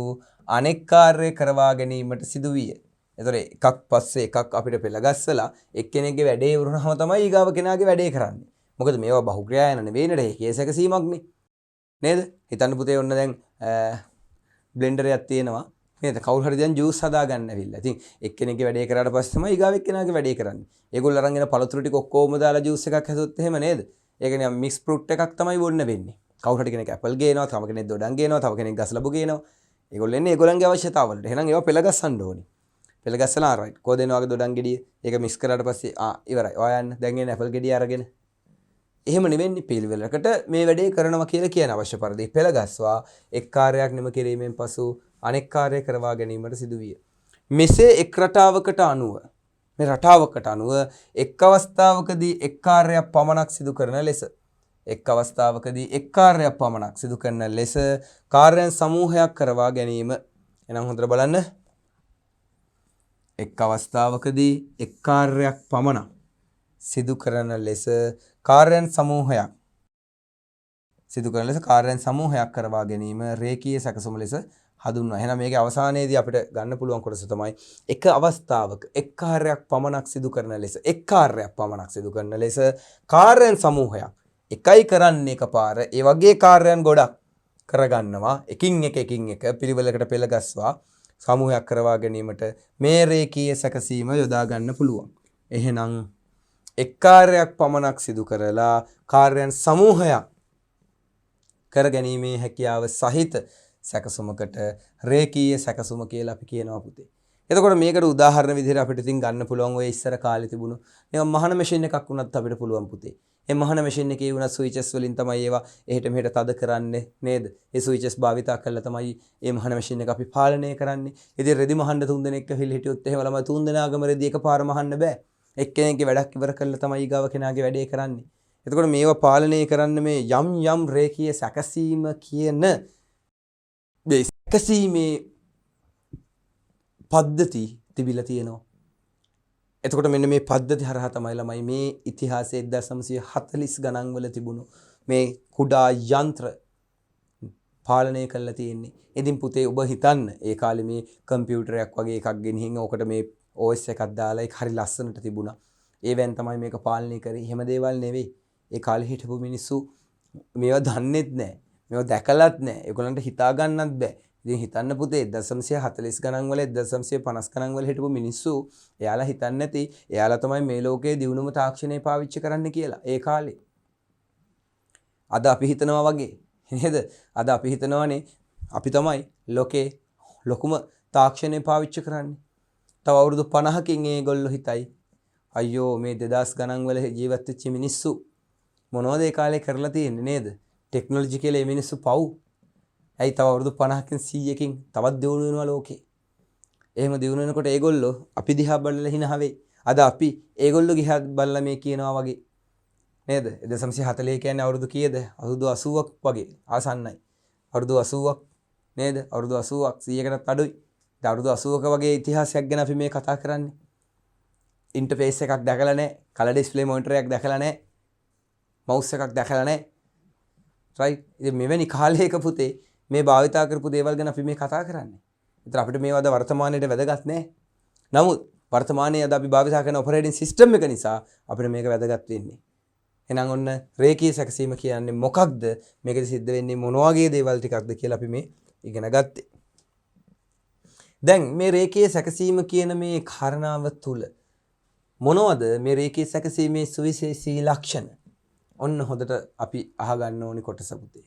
අනෙක් කාර්ය කරවා ගැනීමට සිදු විය. ඒතර එකක් පස්සේ එකක් අපිට පෙළගස්සලා එක්කෙනෙක්ගේ වැඩේ වුණාම තමයි ඊගාව කෙනාගේ වැඩේ කරන්නේ. මොකද මේවා බහුක්‍රියායන නෙවෙයි නේද? ඒකේ සැකසීමක්නේ. නේද? හිතන්න පුතේ ඔන්න දැන් බ්ලෙන්ඩර් එකක් තියෙනවා. නේද? කවුරු හරි දැන් ජූස් හදා ගන්න ඇවිල්ලා. ඉතින් එක්කෙනෙක්ගේ වැඩේ කරාට පස්සේ තමයි ඊගාව එක්කෙනාගේ වැඩේ කරන්නේ. ඒගොල්ලෝ අරන් එන පළතුරු ටික ඔක්කොම දාලා ජූස් එකක් හැදුවොත් එහෙම නේද? ඒක නිකන් මික්ස් ෆෘට් එකක් තමයි බොන්න වෙන්නේ. කවුරු හරි කෙනෙක් ඇපල් ගේනවා, තව කෙනෙක් දොඩම් ගේනවා, තව කෙනෙක් ගස් ලැබු ගේනවා. ඒගොල්ලෝ එන්නේ ඒගොල්ලන්ගේ අවශ්‍යතාවවලට. එහෙනම් ඒවා පෙළ ගස්සන්න ඕනේ. පෙළ ගස්සලා right. කොහෙද එනවා වගේ දොඩම් ගෙඩිය. ඒක මික්ස් කරාට පස්සේ ඉවරයි. ඔයා යන්න. දැන් එන්නේ ඇපල් ගෙඩිය අරගෙන. එහෙම නෙවෙන්නේ පිළිවෙලකට මේ වැඩේ කරනවා කියලා කියන අවශ්‍ය පරිදි පෙළ ගස්වා එක් කාර්යයක් නිම කිරීමෙන් පසු අනෙක් කාර්ය කරවා ගැනීමට සිදුවිය. මෙසේ එක් රටාවකට අනුව මේ රටාවකට අනුව එක් අවස්ථාවකදී එක් කාර්යයක් පමණක් සිදු කරන ලෙස එක් අවස්ථාවකදී එක් කාර්යයක් පමණක් සිදු කරන ලෙස කාර්යයන් සමූහයක් කරවා ගැනීම. එහෙනම් හොඳට බලන්න. එක් අවස්ථාවකදී එක් කාර්යයක් පමණක් සිදු කරන ලෙස කාර්යයන් සමූහයක් කාර්යයන් සමූහයක් කරවා ගැනීම රේඛීය සැකසුම ලෙස හඳුන්වනවා. එහෙනම් මේකේ අවසානයේදී අපිට ගන්න පුළුවන් කොටස තමයි එක අවස්ථාවක එක් කාර්යයක් පමණක් සිදු කරන ලෙස කාර්යයන් සමූහයක් එකයි කරන්නේ එකපාර ඒ වගේ කාර්යයන් ගොඩක් කරගන්නවා. එකින් එක පිළිවෙලකට පෙළ ගස්වා සමූහයක් කරවා ගැනීමට මේ රේඛීය සැකසීම යොදා ගන්න පුළුවන්. එහෙනම් එක් කාර්යයක් පමණක් සිදු කරලා කාර්යයන් සමූහයක් කර ගැනීමේ හැකියාව සහිත සැකසුමකට රේඛීය සැකසුම කියලා අපි කියනවා පුතේ. එතකොට මේකට උදාහරණ විදිහට අපිට ඉතින් ගන්න පුළුවන් ඔය ඉස්සර කාලේ තිබුණු නිකන් මහන මැෂින් එකක් වුණත් අපිට පුළුවන් පුතේ. මේ මහන මැෂින් එකේ වුණ ස්විචස් වලින් තමයි ඒවා එහෙට මෙහෙට තද කරන්නේ නේද? ඒ ස්විචස් භාවිතා කරලා තමයි මේ මහන මැෂින් එක අපි පාලනය කරන්නේ. ඉතින් රෙදි මහන්න 3 දෙනෙක් ඇවිල්ලා හිටියොත් එහෙම ළමයි 3 දෙනාගම රෙදි එකපාර මහන්න බෑ. එක්කෙනෙක්ගේ වැඩක් ඉවර කළා තමයි ඊගාව කෙනාගේ වැඩේ කරන්නේ. එතකොට මේවා පාලනය කරන්න මේ යම් රේඛීය සැකසීම කියන මේ සැකසීමේ පද්ධති තිබිලා තියෙනවා. එතකොට මෙන්න මේ පද්ධති හරහා තමයි ළමයි මේ ඉතිහාසයේ 1940 ගණන් වල තිබුණු මේ කුඩා යන්ත්‍ර පාලනය කරලා තියෙන්නේ. ඉතින් පුතේ ඔබ හිතන්න ඒ කාලේ මේ කම්පියුටරයක් වගේ එකක් ගෙනihin ඔකට මේ OS එකක් දාලා ඒක හරි ලස්සනට තිබුණා. ඒවෙන් තමයි මේක පාලනය කරේ. එහෙම දේවල් නෙවෙයි. ඒ කාලේ හිටපු මිනිස්සු මේවා දන්නේත් නැහැ. මේවා දැකලත් නැහැ. ඒගොල්ලන්ට හිතා ගන්නත් බෑ. ඉතින් හිතන්න පුතේ 1940 ගණන් වල 1950 ගණන් වල හිටපු මිනිස්සු එයාලා හිතන්නේ නැති එයාලා තමයි මේ ලෝකයේ දියුණුම තාක්ෂණය පාවිච්චි කරන්න කියලා ඒ කාලේ. අද අපි හිතනවා වගේ නේද? අද අපි හිතනවානේ අපි තමයි ලෝකේ ලොකුම තාක්ෂණය පාවිච්චි කරන්නේ. තව අවුරුදු 50කින් ඒගොල්ලෝ හිතයි අයියෝ මේ 2000 ගණන් වල ජීවත් වෙච්ච මිනිස්සු මොනවද ඒ කාලේ කරලා තියෙන්නේ නේද? ටෙක්නොලොජි කියලා මේ මිනිස්සු පව්. ඇයි තව අවුරුදු 50කින් 100කින් තවත් දියුණු වෙනවා ලෝකේ. එහෙම දියුණු වෙනකොට ඒගොල්ලෝ අපි දිහා බලලා හිනා වෙයි. අද අපි ඒගොල්ලෝ දිහා බලලා මේ කියනවා වගේ නේද? 1940 කියන්නේ අවුරුදු කීයද? අවුරුදු 80ක් වගේ ආසන්නයි. අවුරුදු 80ක් නේද? අවුරුදු 80ක් 100කටත් අඩුයි. අවුරුදු 80ක වගේ ඉතිහාසයක් ගැන අපි මේ කතා කරන්නේ. ඉන්ටර්ෆේස් එකක් දැකලා නැහැ. කලර් ඩිස්ප්ලේ මොනිටර් එකක් දැකලා නැහැ. මවුස් එකක් දැකලා නැහැ. රයිට්. ඉතින් මෙවැනි කාලයක පුතේ මේ භාවිතා කරපු දේවල් ගැන අපි මේ කතා කරන්නේ. ඒතර අපිට මේවද වර්තමානයේට වැදගත් නැහැ. නමුත් වර්තමානයේ අද අපි භාවිතා කරන ඔපරේටින් සිස්ටම් එක නිසා අපිට මේක වැදගත් වෙන්නේ. එහෙනම් ඔන්න රේඛීය සැකසීම කියන්නේ මොකක්ද? මේකද සිද්ධ වෙන්නේ මොන වගේ දේවල් ටිකක්ද කියලා අපි මේ ඉගෙන ගත්තේ. දැන් මේ රේඛීය සැකසීම කියන මේ කාරණාව තුල මොනවද මේ රේඛීය සැකසීමේ සුවිශේෂී ලක්ෂණ? ඔන්න හොඳට අපි අහගන්න ඕනි කොටස පුතේ.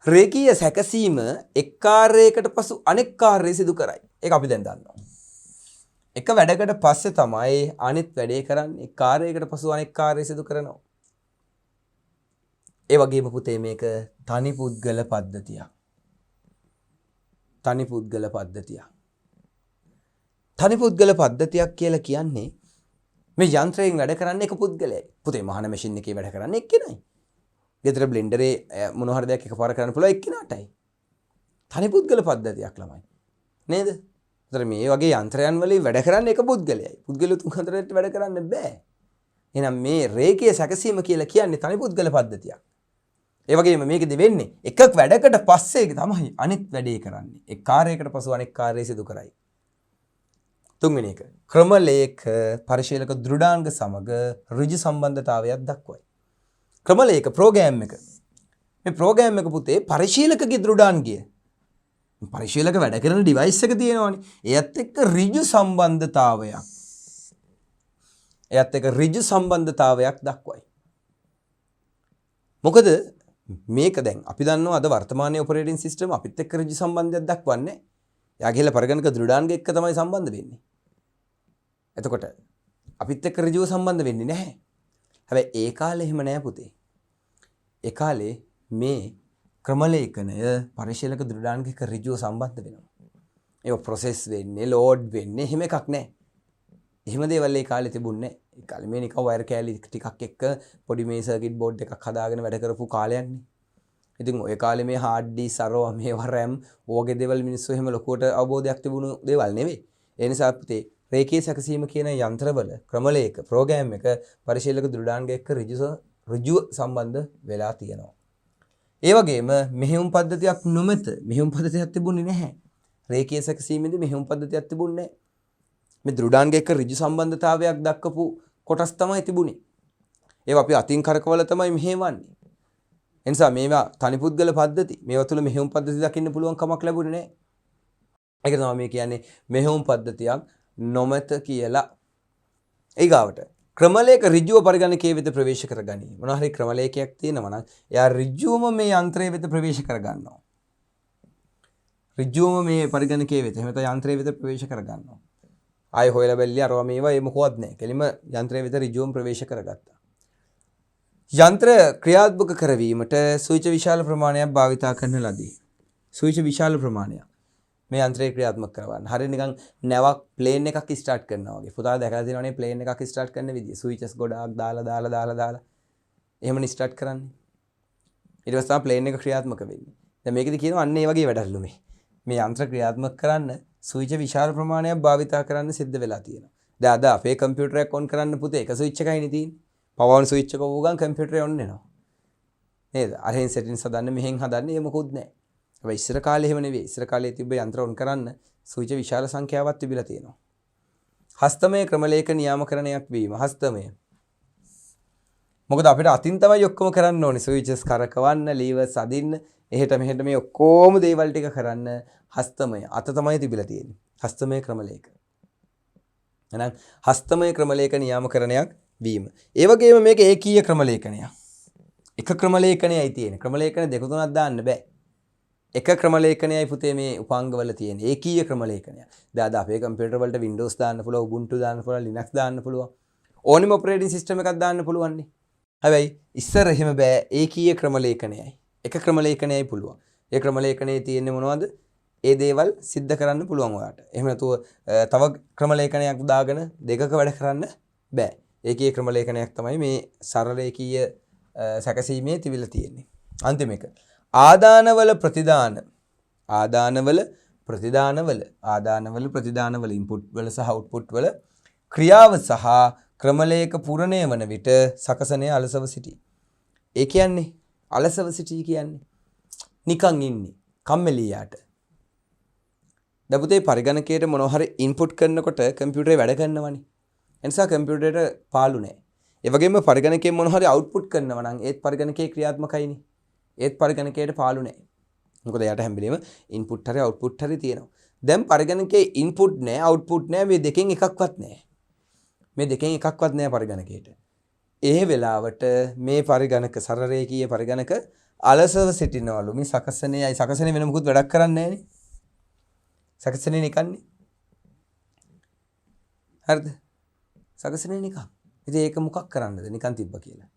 රේඛීය සැකසීම එක් කාර්යයකට පසු අනෙක් කාර්යය සිදු කරයි. ඒක අපි දැන් දන්නවා. එක වැඩකට පස්සේ තමයි අනිත් වැඩේ කරන්නේ. එක් කාර්යයකට පසු අනෙක් කාර්යය සිදු කරනවා. ඒ වගේම පුතේ මේක තනි පුද්ගල පද්ධතියක්. තනි පුද්ගල පද්ධතියක්. තනි පුද්ගල පද්ධතියක් කියලා කියන්නේ මේ යන්ත්‍රයෙන් වැඩ කරන්නේ එක පුද්ගලයයි. පුතේ මහන මැෂින් එකේ වැඩ කරන්නේ එක්කෙනයි. ගෙදර බ්ලෙන්ඩරේ මොන හරි දෙයක් එකපාර කරන්න පුළුවන් එක්කෙනාටයි. තනි පුද්ගල පද්ධතියක් ළමයි. නේද? ඒතර මේ වගේ යන්ත්‍රයන් වලින් වැඩ කරන්නේ එක පුද්ගලයයි. පුද්ගලයෝ තුන් හතරට වැඩ කරන්න බෑ. එහෙනම් මේ රේඛීය සැකසීම කියලා කියන්නේ තනි පුද්ගල පද්ධතියක්. ඒ වගේම මේකෙදි වෙන්නේ එකක් වැඩකට පස්සේ තමයි අනිත් වැඩේ කරන්නේ. එක් කාර්යයකට පසු අනෙක් කාර්යය සිදු කරයි. තුන්වෙනි එක ක්‍රමලේඛ පරිශීලක දෘඩාංග සමග ඍජු සම්බන්ධතාවයක් දක්වයි. ක්‍රමලේඛ ප්‍රෝග්‍රෑම් එක. මේ ප්‍රෝග්‍රෑම් එක පුතේ පරිශීලකගේ දෘඩාංගය පරිශීලක වැඩ කරන ඩිවයිස් එක තියෙනවානේ. එයත් එක්ක ඍජු සම්බන්ධතාවයක්. එයත් එක්ක ඍජු සම්බන්ධතාවයක් දක්වයි. මොකද මේක දැන් අපි දන්නවා අද වර්තමානයේ ඔපරේටින් සිස්ටම් අපිත් එක්ක ඍජු සම්බන්ධයක් දක්වන්නේ. එයා ගිහලා පරිගණක දෘඩාංග එක්ක තමයි සම්බන්ධ වෙන්නේ. එතකොට අපිත් එක්ක ඍජුව සම්බන්ධ වෙන්නේ නැහැ. හැබැයි ඒ කාලේ එහෙම නෑ පුතේ. ඒ කාලේ මේ ක්‍රමලේඛනය පරිශීලක දෘඩාංග එක්ක ඍජුව සම්බන්ධ වෙනවා. ඒක ප්‍රොසෙස් වෙන්නේ, ලෝඩ් වෙන්නේ එහෙම එකක් නෑ. එහෙම දේවල් ඒ කාලේ තිබුණේ නෑ. ඒ කාලේ මේ නිකන් වයර් කෑලි ටිකක් එක්ක පොඩි මේ සර්කිට් බෝඩ් එකක් හදාගෙන වැඩ කරපු කාලයක්නේ. ඉතින් ඔය කාලේ මේ හાર્ඩ් ඩිස්ක් අරවා මේවා RAM ඕගේ දේවල් මිනිස්සු එහෙම ලොකුවට අවබෝධයක් තිබුණු දේවල් නෙවෙයි. ඒ නිසා පුතේ රේඛීය සැකසීම කියන යන්ත්‍රවල ක්‍රමලේඛ ප්‍රෝග්‍රෑම් එක පරිශීලක දෘඩාංග එක්ක ඍජුව සම්බන්ධ වෙලා තියෙනවා. ඒ වගේම මෙහෙයුම් පද්ධතියක් නොමැත. මෙහෙයුම් පද්ධතියක් තිබුණේ නැහැ. රේඛීය සැකසීමේදී මෙහෙයුම් පද්ධතියක් තිබුණේ නැහැ. මේ දෘඩාංග එක්ක ඍජු සම්බන්ධතාවයක් දක්වපු කොටස් තමයි තිබුණේ. ඒවා අපි අතින් කරකවල තමයි මෙහෙවන්නේ. එනිසා මේවා තනිපුද්ගල පද්ධති. මේවා තුල මෙහෙයුම් පද්ධති දකින්න පුළුවන් කමක් ලැබුණේ නැහැ. ඒක තමයි මේ කියන්නේ මෙහෙයුම් පද්ධතියක් නොමැත කියලා. ඊගාවට ක්‍රමලේඛ ඍජුව පරිගණකයේ වෙත ප්‍රවේශ කරගනී. මොනවා හරි ක්‍රමලේඛයක් තියෙනවා නම් එයා ඍජුවම මේ යන්ත්‍රයේ වෙත ප්‍රවේශ කරගන්නවා. ඍජුවම මේ පරිගණකයේ වෙත එහෙම නැත්නම් යන්ත්‍රයේ වෙත ප්‍රවේශ කරගන්නවා. ආයෙ හොයලා බැලුවා අරවා මේවා ඒ මොකවත් නැහැ. කෙලිම යන්ත්‍රයේ වෙත ඍජුවම ප්‍රවේශ කරගත්තා. යන්ත්‍ර ක්‍රියාත්මක කරවීමට ස්විච් විශාල ප්‍රමාණයක් භාවිතා කරන ලදී. ස්විච් විශාල ප්‍රමාණයක් මේ යන්ත්‍රය ක්‍රියාත්මක කරවන්න. හරිය නිකන් නැවක් ප්ලේන් එකක් ස්ටාර්ට් කරනවා වගේ. පුතා දැකලා තියෙනවනේ ප්ලේන් එකක් ස්ටාර්ට් කරන විදිය. ස්විචස් ගොඩාක් දාලා එහෙමනේ ස්ටාර්ට් කරන්නේ. ඊට පස්සේ තමයි ප්ලේන් එක ක්‍රියාත්මක වෙන්නේ. දැන් මේකෙදි කියනවා අන්න ඒ වගේ වැඩලු මේ. මේ යන්ත්‍ර ක්‍රියාත්මක කරන්න ස්විච් විශාල ප්‍රමාණයක් භාවිතා කරන්න සිද්ධ වෙලා තියෙනවා. දැන් අද අපේ කම්පියුටරයක් ඔන් කරන්න පුතේ එක ස්විච් එකයිනේ තියෙන්නේ. පවර් ඔන් ස්විච් එක වුගන් කම්පියුටරේ ඔන් වෙනවා. නේද? අරහෙන් සෙටින්ස් හදන්න මෙහෙන් හදන්න ඒ මොකුත් නැහැ. හැබැයි ඉස්සර කාලේ එහෙම නෙවෙයි. ඉස්සර කාලේ තිබ්බ යන්ත්‍ර ඔන් කරන්න ස්විච් විශාල සංඛ්‍යාවක් තිබිලා තියෙනවා. හස්තමය ක්‍රමලේඛ නියාමකරණයක් වීම. හස්තමය. මොකද අපිට අතින් තමයි ඔක්කොම කරන්න ඕනේ. ස්විචස් කරකවන්න, ලීවර්ස් අදින්න, එහෙට මෙහෙට මේ ඔක්කොම දේවල් ටික කරන්න හස්තමය අත තමයි තිබිලා තියෙන්නේ. හස්තමය ක්‍රමලේඛ. එහෙනම් හස්තමය ක්‍රමලේඛ නියාමකරණයක් වීම. ඒ වගේම මේක ඒකීය ක්‍රමලේඛනයක්. එක ක්‍රමලේඛනයයි තියෙන්නේ. ක්‍රමලේඛන දෙක තුනක් දාන්න බෑ. එක ක්‍රමලේඛනයයි පුතේ මේ උපාංගවල තියෙන්නේ. ඒකීය ක්‍රමලේඛනය. දැන් අද අපේ කම්පියුටර් වලට Windows දාන්න පුළුවන්, Ubuntu දාන්න පුළුවන්, Linux දාන්න පුළුවන්. ඕනෙම ඔපරේටින් සිස්ටම් එකක් දාන්න පුළුවන් නේ. හැබැයි ඉස්සර එහෙම බෑ. ඒකීය ක්‍රමලේඛනයයි. එක ක්‍රමලේඛනයයි පුළුවන්. ඒ ක්‍රමලේඛනයේ තියෙන්නේ මොනවද? ඒ දේවල් සිද්ධ කරන්න පුළුවන් ඔයාලට. එහෙම නැතුව තව ක්‍රමලේඛනයක් දාගෙන දෙකක වැඩ කරන්න බෑ. ඒකීය ක්‍රමලේඛනයක් තමයි මේ සරල ඒකීය සැකසීමේ තිබිලා තියෙන්නේ. අන්තිම එක. ආදානවල ප්‍රතිදානවල ඉන්පුට් වල සහ අවුට්පුට් වල ක්‍රියාව සහ ක්‍රමලේඛ පුරණය වන විට සකසනය අලසව සිටී. ඒ කියන්නේ අලසව සිටී කියන්නේ නිකන් ඉන්නේ කම්මැලියාට. දැන් පුතේ පරිගණකයට මොනවා හරි ඉන්පුට් කරනකොට කම්පියුටරේ වැඩ කරනවනේ. ඒ නිසා කම්පියුටරේට පාළු නැහැ. ඒ වගේම පරිගණකයෙන් මොනවා හරි අවුට්පුට් කරනවා නම් ඒත් පරිගණකයේ ක්‍රියාත්මකයිනේ. ඒත් පරිගණකයට පාළු නැහැ. මොකද එයාට හැම වෙලේම ඉන්පුට් හරි අවුට්පුට් හරි තියෙනවා. දැන් පරිගණකයේ ඉන්පුට් නැහැ, අවුට්පුට් නැහැ, මේ දෙකෙන් එකක්වත් නැහැ. පරිගණකයට. ඒ වෙලාවට මේ පරිගණක සරල රේඛීය පරිගණක අලසව සිටිනවලු. මේ සකසනේ වෙන මොකුත් වැඩක් කරන්නේ නැහැනේ. සකසනේ නිකන්නේ. හරිද? සකසනේ නිකන්. ඉතින් ඒක මොකක් කරන්නද? නිකන් තිබ්බ කියලා.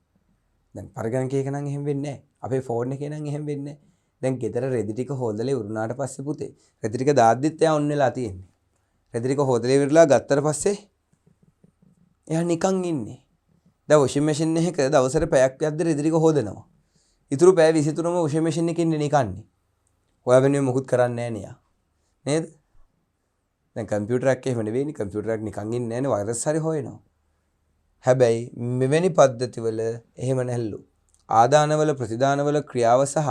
දැන් පරිගණකයක නම් එහෙම වෙන්නේ නැහැ. අපේ ෆෝන් එකේ නම් එහෙම වෙන්නේ නැහැ. දැන් ගෙදර රෙදි ටික හොදලා ඉවරුනාට පස්සේ පුතේ රෙදි ටික දාද්දිත් එයා ඔන් වෙලා තියෙන්නේ. රෙදි ටික හොදලා ඉවරලා ගත්තට පස්සේ එයා නිකන් ඉන්නේ. දැන් වොෂින් මැෂින් එකක දවසට පැයක් යද්දි රෙදි ටික හොදනවා. ඉතුරු පැය 23ම වොෂින් මැෂින් එකේ ඉන්නේ නිකන්නේ. ඔයා වෙනුවෙන් මොකුත් කරන්නේ නැහැ නේ. නේද? දැන් කම්පියුටරයක් එහෙම නෙවෙයිනේ. කම්පියුටරයක් නිකන් ඉන්නේ නැහැනේ. වෛරස් හරි හොයනවා. හැබැයි මෙවැනි පද්ධතිවල එහෙම නැල්ලු. ආදානවල ප්‍රතිදානවල ක්‍රියාව සහ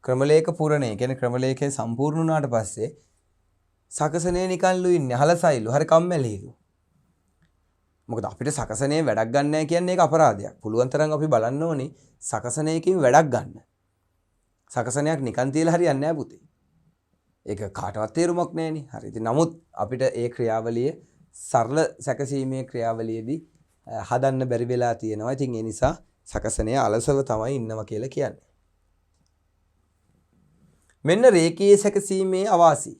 ක්‍රමලේඛ පුරණය කියන්නේ ක්‍රමලේඛය සම්පූර්ණ වුණාට පස්සේ සකසනේ නිකන්ලු ඉන්නේ. හලසයිලු. හරි කම්මැලිලු. මොකද අපිට සකසනේ වැඩක් ගන්න නැහැ කියන්නේ ඒක අපරාධයක්. පුළුවන් තරම් අපි බලන්න ඕනේ සකසනයකින් වැඩක් ගන්න. සකසනයක් නිකන් තියලා හරියන්නේ නැහැ පුතේ. ඒක කාටවත් තේරුමක් නැහෙනි. හරි. ඉතින් නමුත් අපිට ඒ ක්‍රියාවලිය සරල සැකසීමේ ක්‍රියාවලියේදී හදන්න බැරි වෙලා තියෙනවා. ඉතින් ඒ නිසා සකසනය අලසව තමයි ඉන්නවා කියලා කියන්නේ. මෙන්න රේඛීය සැකසීමේ අවාසි.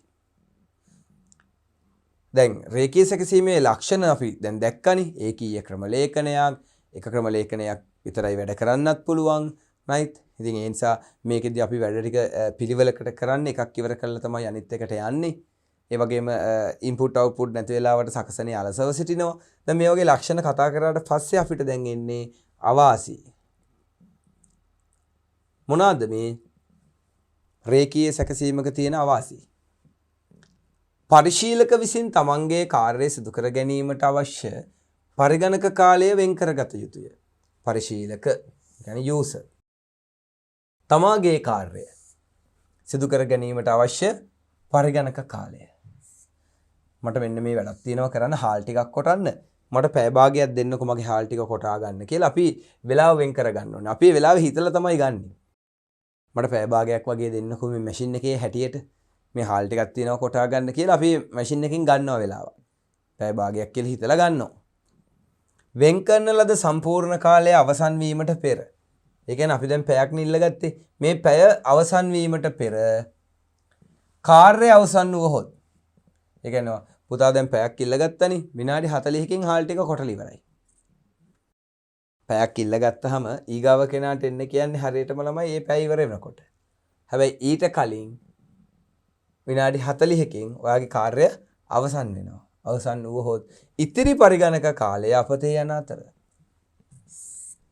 දැන් රේඛීය සැකසීමේ ලක්ෂණ අපි දැන් දැක්කනේ. ඒකීය ක්‍රම ලේඛනයක්, එක ක්‍රම ලේඛනයක් විතරයි වැඩ කරන්නත් පුළුවන්. right? ඉතින් ඒ නිසා මේකෙදී අපි වැඩ ටික පිළිවෙලකට කරන්නේ එකක් ඉවර කරලා තමයි අනිත් එකට යන්නේ. ඒ වගේම ඉන්පුට් අවුට්පුට් නැති වෙලාවට සකසනේ අලසව සිටිනවා. දැන් මේ වගේ ලක්ෂණ කතා කරාට පස්සේ අපිට දැන් එන්නේ අවාසි. මොනවාද මේ රේඛීය සැකසීමක තියෙන අවාසි? පරිශීලක විසින් තමන්ගේ කාර්යය සිදු කර ගැනීමට අවශ්‍ය පරිගණක කාලය වෙන් කරගත යුතුය. පරිශීලක කියන්නේ යූසර්. තමාගේ කාර්යය සිදු කර ගැනීමට අවශ්‍ය පරිගණක කාලය. මට මෙන්න මේ වැඩක් තියෙනවා කරන්න හාල් ටිකක් කොටන්න. මට පැය භාගයක් දෙන්නකො මගේ හාල් ටික කොටා ගන්න කියලා අපි වෙලාව වෙන් කර ගන්න ඕනේ. අපි වෙලාව හිතලා තමයි ගන්නෙ. මට පැය භාගයක් වගේ දෙන්නකො මේ මැෂින් එකේ හැටියට මේ හාල් ටිකක් තියෙනවා කොටා ගන්න කියලා අපි මැෂින් එකකින් ගන්නවා වෙලාව. පැය භාගයක් කියලා හිතලා ගන්නවා. වෙන් කරන ලද සම්පූර්ණ කාලය අවසන් වීමට පෙර. ඒ කියන්නේ අපි දැන් පැයක් නිල්ලගත්තේ. මේ පැය අවසන් වීමට පෙර කාර්යය අවසන් වුවහොත්. ඒ කියන්නේ පුතා දැන් පැයක් ඉල්ලගත්තනේ විනාඩි 40කින් හාල් ටික කොටලා ඉවරයි. පැයක් ඉල්ලගත්තාම ඊගාව කෙනාට එන්න කියන්නේ හරියටම ළමයි මේ පැය ඉවර වෙනකොට. හැබැයි ඊට කලින් විනාඩි 40කින් ඔයාගේ කාර්යය අවසන් වෙනවා. අවසන් වුවහොත් ඉතිරි පරිගණක කාලය අපතේ යන අතර.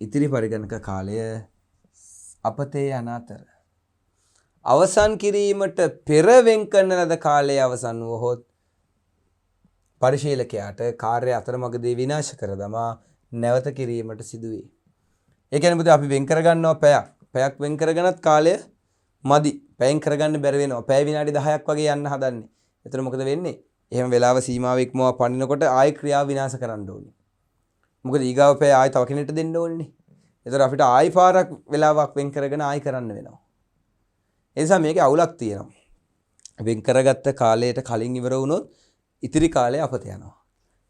ඉතිරි පරිගණක කාලය අපතේ යන අතර. අවසන් කිරීමට පෙර වෙන් කරන ලද කාලය අවසන් වුවහොත් පරිශීලකයාට කාර්ය අතරමඟදී විනාශ කර දමා නැවත කිරීමට සිදුවේ. ඒ කියන්නේ පුතේ අපි වෙන් කරගන්නවා පැයක්. පැයක් වෙන් කරගෙනත් කාලය මදි. පැයෙන් කරගන්න බැරි වෙනවා. පැය විනාඩි 10ක් වගේ යන්න හදන්නේ. එතන මොකද වෙන්නේ? එහෙම වෙලාව සීමාව ඉක්මවා පනිනකොට ආයෙ ක්‍රියාව විනාශ කරන්න ඕනේ. මොකද ඊගාව පැය ආයෙ තව කෙනෙක්ට දෙන්න ඕනේ. ඒතර අපිට ආයෙ පාරක් වෙලාවක් වෙන් කරගෙන ආයෙ කරන්න වෙනවා. ඒ නිසා මේකේ අවුලක් තියෙනවා. වෙන් කරගත්ත කාලයට කලින් ඉවර වුණොත් ඉතිරි කාලය අපත යනවා.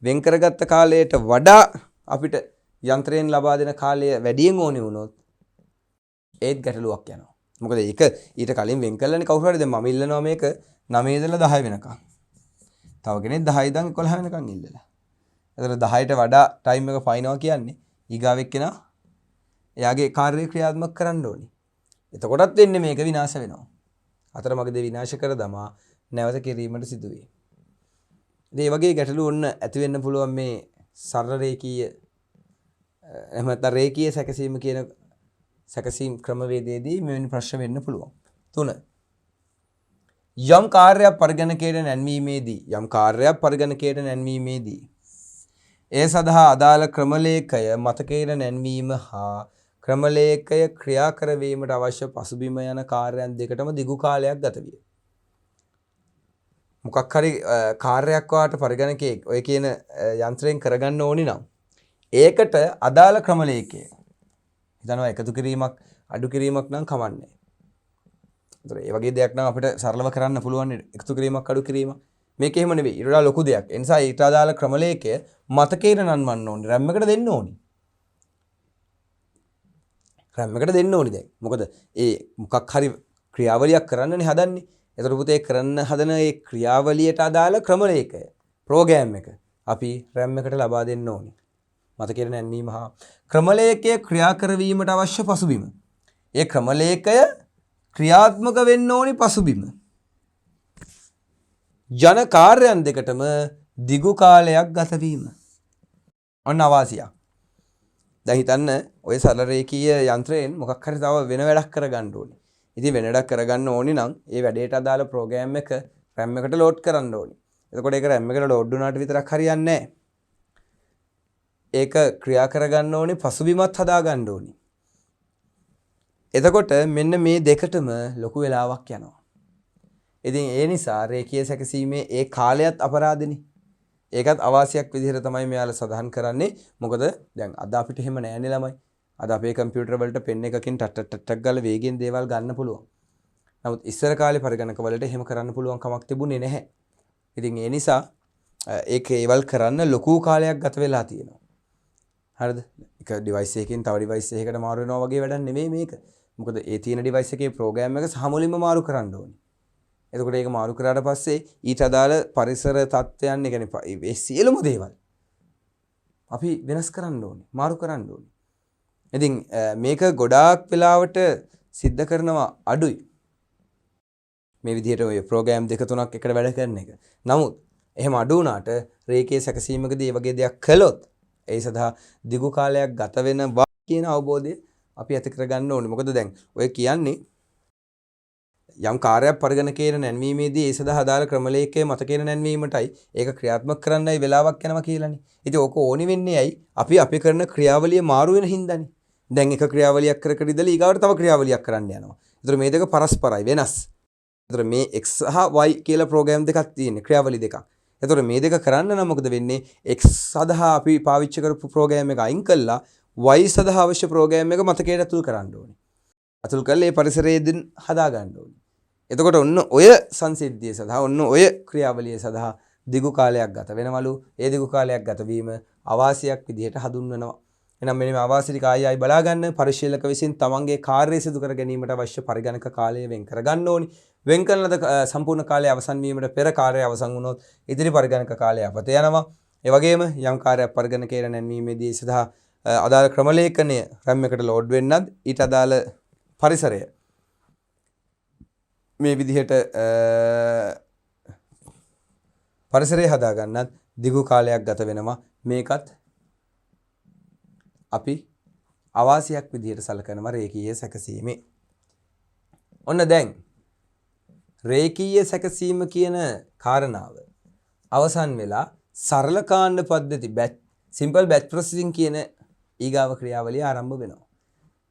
වෙන් කරගත්ත කාලයට වඩා අපිට යන්ත්‍රයෙන් ලබා දෙන කාලය වැඩියෙන් ඕනේ වුණොත් ඒත් ගැටලුවක් යනවා. මොකද ඒක ඊට කලින් වෙන් කළානේ කවුරු හරි දැන් මම ඉල්ලනවා මේක 9 ඉඳලා 10 වෙනකම්. තව කෙනෙක් 10 ඉඳන් 11 වෙනකම් ඉල්ලලා. එතන 10ට වඩා ටයිම් එක පයින්නවා කියන්නේ ඊගාව එක්කෙනා එයාගේ කාර්ය ක්‍රියාත්මක කරන්න ඕනේ. එතකොටත් වෙන්නේ මේක විනාශ වෙනවා. අතරමඟදී විනාශ කර දමා නැවත කිරීමට සිදුවේ. ඉතින් මේ වගේ ගැටලු ඔන්න ඇති වෙන්න පුළුවන් මේ සරල රේඛීය එහෙම නැත්නම් රේඛීය සැකසීම කියන සැකසීම් ක්‍රමවේදයේදී මෙවැනි ප්‍රශ්න වෙන්න පුළුවන්. 3. යම් කාර්යයක් පරිගණකයට නැන්වීමේදී ඒ සඳහා අදාළ ක්‍රමලේඛය මතකයට නැන්වීම හා ක්‍රමලේඛය ක්‍රියා කරවීමට අවශ්‍ය පසුබිම යන කාර්යයන් දෙකටම දිගු කාලයක් ගත විය. මොකක් හරි කාර්යයක් වාට පරිගණකයේ ඔය කියන යන්ත්‍රයෙන් කරගන්න ඕනි නම් ඒකට අදාළ ක්‍රමලේඛය හිතනවා එකතු කිරීමක් අඩු කිරීමක් නම් කමන්නේ. ඒතර ඒ වගේ දෙයක් නම් අපිට සරලව කරන්න පුළුවන් එකතු කිරීමක් අඩු කිරීමක්. මේක එහෙම නෙවෙයි. ඊට වඩා ලොකු දෙයක්. ඒ නිසා ඊට අදාළ ක්‍රමලේඛය මතකයට නන්වන්න ඕනේ. RAM එකට දෙන්න ඕනේ. RAM එකට දෙන්න ඕනේ දැන්. මොකද ඒ මොකක් හරි ක්‍රියාවලියක් කරන්නනේ හදන්නේ. ඒතර පුතේ කරන්න හදන ඒ ක්‍රියාවලියට අදාළ ක්‍රමලේඛය ප්‍රෝග්‍රෑම් එක අපි RAM එකට ලබා දෙන්න ඕනේ. මතකයට නැන්වීම හා ක්‍රමලේඛය ක්‍රියා කරවීමට අවශ්‍ය පසුබිම. ඒ ක්‍රමලේඛය ක්‍රියාත්මක වෙන්න ඕනි පසුබිම. ජන කාර්යයන් දෙකටම දිගු කාලයක් ගත වීම. ඔන්න අවාසියක්. දැන් හිතන්න ඔය සරල රේඛීය යන්ත්‍රයෙන් මොකක් හරි තව වෙන වැඩක් කරගන්න ඕනේ. ඉතින් වෙන වැඩක් කරගන්න ඕනි නම් ඒ වැඩේට අදාළ ප්‍රෝග්‍රෑම් එක RAM එකට ලෝඩ් කරන්න ඕනේ. එතකොට ඒක RAM එකට ලෝඩ් වුණාට විතරක් හරියන්නේ නැහැ. ඒක ක්‍රියා කරගන්න ඕනේ පසුබිමත් හදා ගන්න ඕනේ. එතකොට මෙන්න මේ දෙකටම ලොකු වෙලාවක් යනවා. ඉතින් ඒ නිසා රේඛීය සැකසීමේ ඒ කාලයත් අපරාධනේ. ඒකත් අවාසියක් විදිහට තමයි මෙයාලා සඳහන් කරන්නේ. මොකද දැන් අද අපිට එහෙම නෑනේ ළමයි. අද අපේ කම්පියුටර් වලට පෙන් එකකින් ටක් ටක් ටක් ගාලා වේගෙන් දේවල් ගන්න පුළුවන්. නමුත් ඉස්සර කාලේ පරිගණක වලට එහෙම කරන්න පුළුවන් කමක් තිබුණේ නැහැ. ඉතින් ඒ නිසා ඒක ඒවල් කරන්න ලොකු කාලයක් ගත වෙලා තියෙනවා. හරිද? එක ඩිවයිස් එකකින් තව ඩිවයිස් එකකට මාරු වෙනවා වගේ වැඩක් නෙමෙයි මේක. මොකද ඒ තියෙන ඩිවයිස් එකේ ප්‍රෝග්‍රෑම් එක සහ මුලින්ම මාරු කරන්න ඕනේ. එතකොට ඒක මාරු කරාට පස්සේ ඊට අදාළ පරිසර තත්ත්වයන් ඒ කියන්නේ මේ සියලුම දේවල් අපි වෙනස් කරන්න ඕනේ, මාරු කරන්න ඕනේ. ඉතින් මේක ගොඩාක් වෙලාවට සිද්ධ කරනවා අඩුයි. මේ විදිහට ඔය ප්‍රෝග්‍රෑම් දෙක තුනක් එකට වැඩ කරන එක. නමුත් එහෙම අඩු වුණාට රේඛීය සැකසීමකදී මේ වගේ දෙයක් කළොත් ඒ සඳහා දිගු කාලයක් ගත වෙනවා කියන අවබෝධය අපි ඇති කරගන්න ඕනේ. මොකද දැන් ඔය කියන්නේ යම් කාර්යයක් පරිගණකයේ නැන්වීමේදී ඒ සඳහා අදාළ ක්‍රමලේඛයේ මතකයේ නැන්වීමටයි ඒක ක්‍රියාත්මක කරන්නයි වෙලාවක් යනවා කියලානේ. ඉතින් ඕක ඕනි වෙන්නේ ඇයි? අපි කරන ක්‍රියාවලිය මාරු වෙන හින්දානේ. දැන් එක ක්‍රියාවලියක් කර ඉඳලා ඊගාවට තව ක්‍රියාවලියක් කරන්න යනවා. ඒතර මේ දෙක පරස්පරයි වෙනස්. ඒතර මේ x සහ y කියලා ප්‍රෝග්‍රෑම් දෙකක් තියෙන්නේ ක්‍රියාවලි දෙකක්. ඒතර මේ දෙක කරන්න නම් මොකද වෙන්නේ? x සඳහා අපි පාවිච්චි කරපු ප්‍රෝග්‍රෑම් එක අයින් කළා y සඳහා අවශ්‍ය ප්‍රෝග්‍රෑම් එක මතකයට ඇතුල් කරන්න ඕනේ. ඇතුල් කළා ඒ පරිසරයෙන් හදා ගන්න ඕනේ. එතකොට ඔන්න ඔය සංසිද්ධිය සඳහා ඔන්න ඔය ක්‍රියාවලිය සඳහා දිගු කාලයක් ගත වෙනවලු. ඒ දිගු කාලයක් ගත වීම අවාසියක් විදිහට හඳුන්වනවා. එහෙනම් මෙන්න මේ අවාසි ටික ආයි බලා ගන්න පරිශීලක විසින් තමන්ගේ කාර්යය සිදු කර ගැනීමට අවශ්‍ය පරිගණක කාලය වෙන් කර ගන්න ඕනි. වෙන් කරන ලද සම්පූර්ණ කාලය අවසන් වීමට පෙර කාර්යය අවසන් වුණොත් ඉදිරි පරිගණක කාලය අපත යනවා. ඒ වගේම යම් කාර්යයක් පරිගණකයට නැන්වීමේදී සඳහා අදාළ ක්‍රමලේඛනය RAM එකට ලෝඩ් වෙන්නත් ඊට අදාළ පරිසරය මේ විදිහට පරිසරය හදා ගන්නත් දිගු කාලයක් ගත වෙනවා. මේකත් අපි අවාසියක් විදිහට සලකනවා රේඛීය සැකසීමේ. ඔන්න දැන් රේඛීය සැකසීම කියන කාරණාව අවසන් වෙලා සරල කාණ්ඩ පද්ධති සිම්පල් බැච් ප්‍රොසෙසින් කියන ඊගාව ක්‍රියාවලිය ආරම්භ වෙනවා.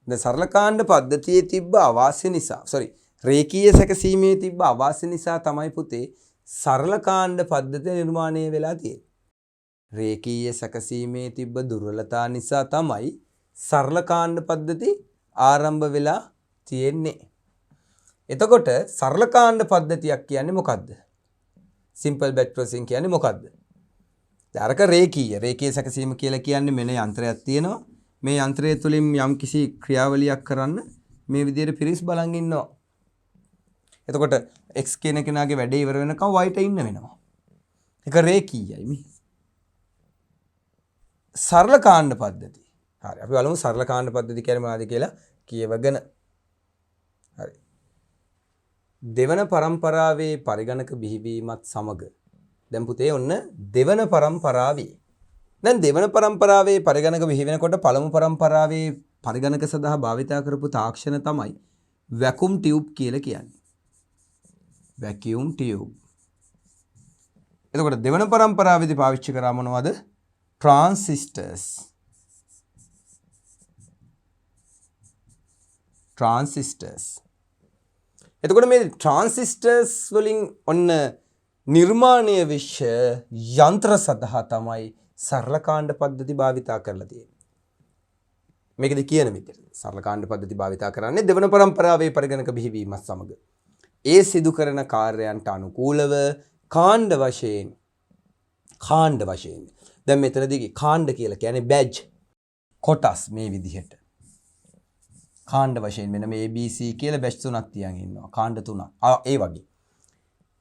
දැන් සරල කාණ්ඩ පද්ධතියේ තිබ්බ අවාසිය නිසා රේඛීය සැකසීමේ තිබ්බ අවාසිය නිසා තමයි පුතේ සරල කාණ්ඩ පද්ධතිය නිර්මාණය වෙලා තියෙන්නේ. රේඛීය සැකසීමේ තිබ්බ දුර්වලතා නිසා තමයි සරල කාණ්ඩ පද්ධති ආරම්භ වෙලා තියෙන්නේ. එතකොට සරල කාණ්ඩ පද්ධතියක් කියන්නේ මොකද්ද? සිම්පල් බැච් ප්‍රොසෙසින් කියන්නේ මොකද්ද? දාරක රේඛීය සැකසීම කියලා කියන්නේ මෙන්න යන්ත්‍රයක් තියෙනවා. මේ යන්ත්‍රය තුලින් යම් කිසි ක්‍රියාවලියක් කරන්න මේ විදිහට පිරිස් බලන් ඉන්නවා. එතකොට x කියන කෙනාගේ වැඩේ ඉවර වෙනකම් y ට ඉන්න වෙනවා. ඒක රේඛීයයි මේ. සරල කාණ්ඩ පද්ධති. හරි. අපි බලමු සරල කාණ්ඩ පද්ධති කියන්නේ මොනවද කියලා කියවගෙන. හරි. දෙවන පරම්පරාවේ පරිගණක බිහිවීමත් සමග දැන් පුතේ ඔන්න දෙවන පරම්පරාවේ දැන් දෙවන පරම්පරාවේ පරිගණක බිහි වෙනකොට පළමු පරම්පරාවේ පරිගණක සඳහා භාවිතා කරපු තාක්ෂණ තමයි වැකුම් ටියුබ් කියලා කියන්නේ. Vacuum tube. එතකොට දෙවන පරම්පරාවේදී පාවිච්චි කරා මොනවද? Transistors. එතකොට මේ transistors වලින් ඔන්න නිර්මාණය වෙච්ච යන්ත්‍ර සඳහා තමයි සරල කාණ්ඩ පද්ධති භාවිතා කරලා තියෙන්නේ. මේකද කියන විදිහට සරල කාණ්ඩ පද්ධති භාවිතා කරන්නේ දෙවන පරම්පරාවේ පරිගණක බිහිවීමත් සමග ඒ සිදු කරන කාර්යයන්ට අනුකූලව කාණ්ඩ වශයෙන් දැන් මෙතනදී කාණ්ඩ කියලා කියන්නේ බැජ් කොටස් මේ විදිහට කාණ්ඩ වශයෙන් මෙන්න මේ ABC කියලා බැජ් තුනක් තියන් ඉන්නවා කාණ්ඩ තුනක් ඒ වගේ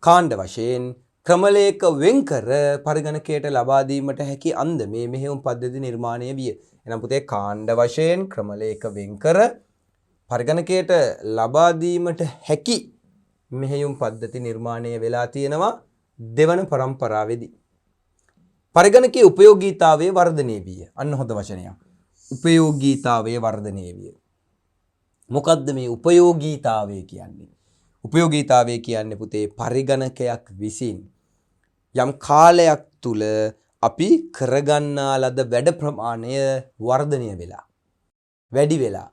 කාණ්ඩ වශයෙන් ක්‍රමලේඛ වෙන්කර පරිගණකයට ලබා දීමට හැකි අන්ද මේ මෙහෙයුම් පද්ධති නිර්මාණය විය. එනම් පුතේ කාණ්ඩ වශයෙන් ක්‍රමලේඛ වෙන්කර පරිගණකයට ලබා දීමට හැකි මෙහෙයුම් පද්ධති නිර්මාණය වෙලා තියෙනවා දෙවන පරම්පරාවේදී. පරිගණකයේ උපයෝගීතාවයේ වර්ධනය විය. අන්න හොඳ වචනයක්. උපයෝගීතාවයේ වර්ධනය විය. මොකද්ද මේ උපයෝගීතාවය කියන්නේ? උපයෝගීතාවය කියන්නේ පුතේ පරිගණකයක් විසින් යම් කාලයක් තුල අපි කරගන්නා ලද වැඩ ප්‍රමාණය වර්ධනය වෙලා වැඩි වෙලා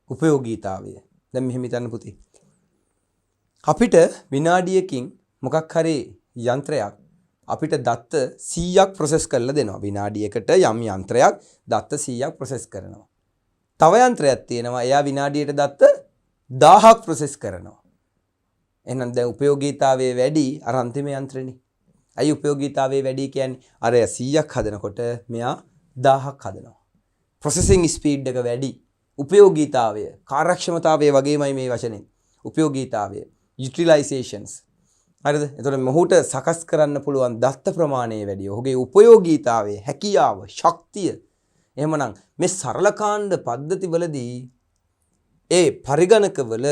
උපයෝගීතාවය. දැන් මෙහෙම හිතන්න පුතේ. අපිට විනාඩියකින් මොකක් හරි යන්ත්‍රයක් අපිට දත්ත 100ක් ප්‍රොසෙස් කරලා දෙනවා. විනාඩියකට යම් යන්ත්‍රයක් දත්ත 100ක් ප්‍රොසෙස් කරනවා. තව යන්ත්‍රයක් තියෙනවා එයා විනාඩියට දත්ත 1000ක් ප්‍රොසෙස් කරනවා. එහෙනම් දැන් උපයෝගීතාවයේ වැඩි අර අන්තිම යන්ත්‍රෙනේ. අයි උපයෝගීතාවයේ වැඩි කියන්නේ අර 100ක් හදනකොට මෙයා 1000ක් හදනවා. ප්‍රොසෙසිං ස්පීඩ් එක වැඩි. උපයෝගීතාවය කාර්යක්ෂමතාවය වගේමයි මේ වචනේ. උපයෝගීතාවය යුටිලයිසේෂන්ස්. හරිද? එතකොට මොහුට සකස් කරන්න පුළුවන් දත්ත ප්‍රමාණය වැඩි. ඔහුගේ උපයෝගීතාවය, හැකියාව, ශක්තිය. එහෙමනම් මේ සරල කාණ්ඩ පද්ධතිවලදී ඒ පරිගණකවල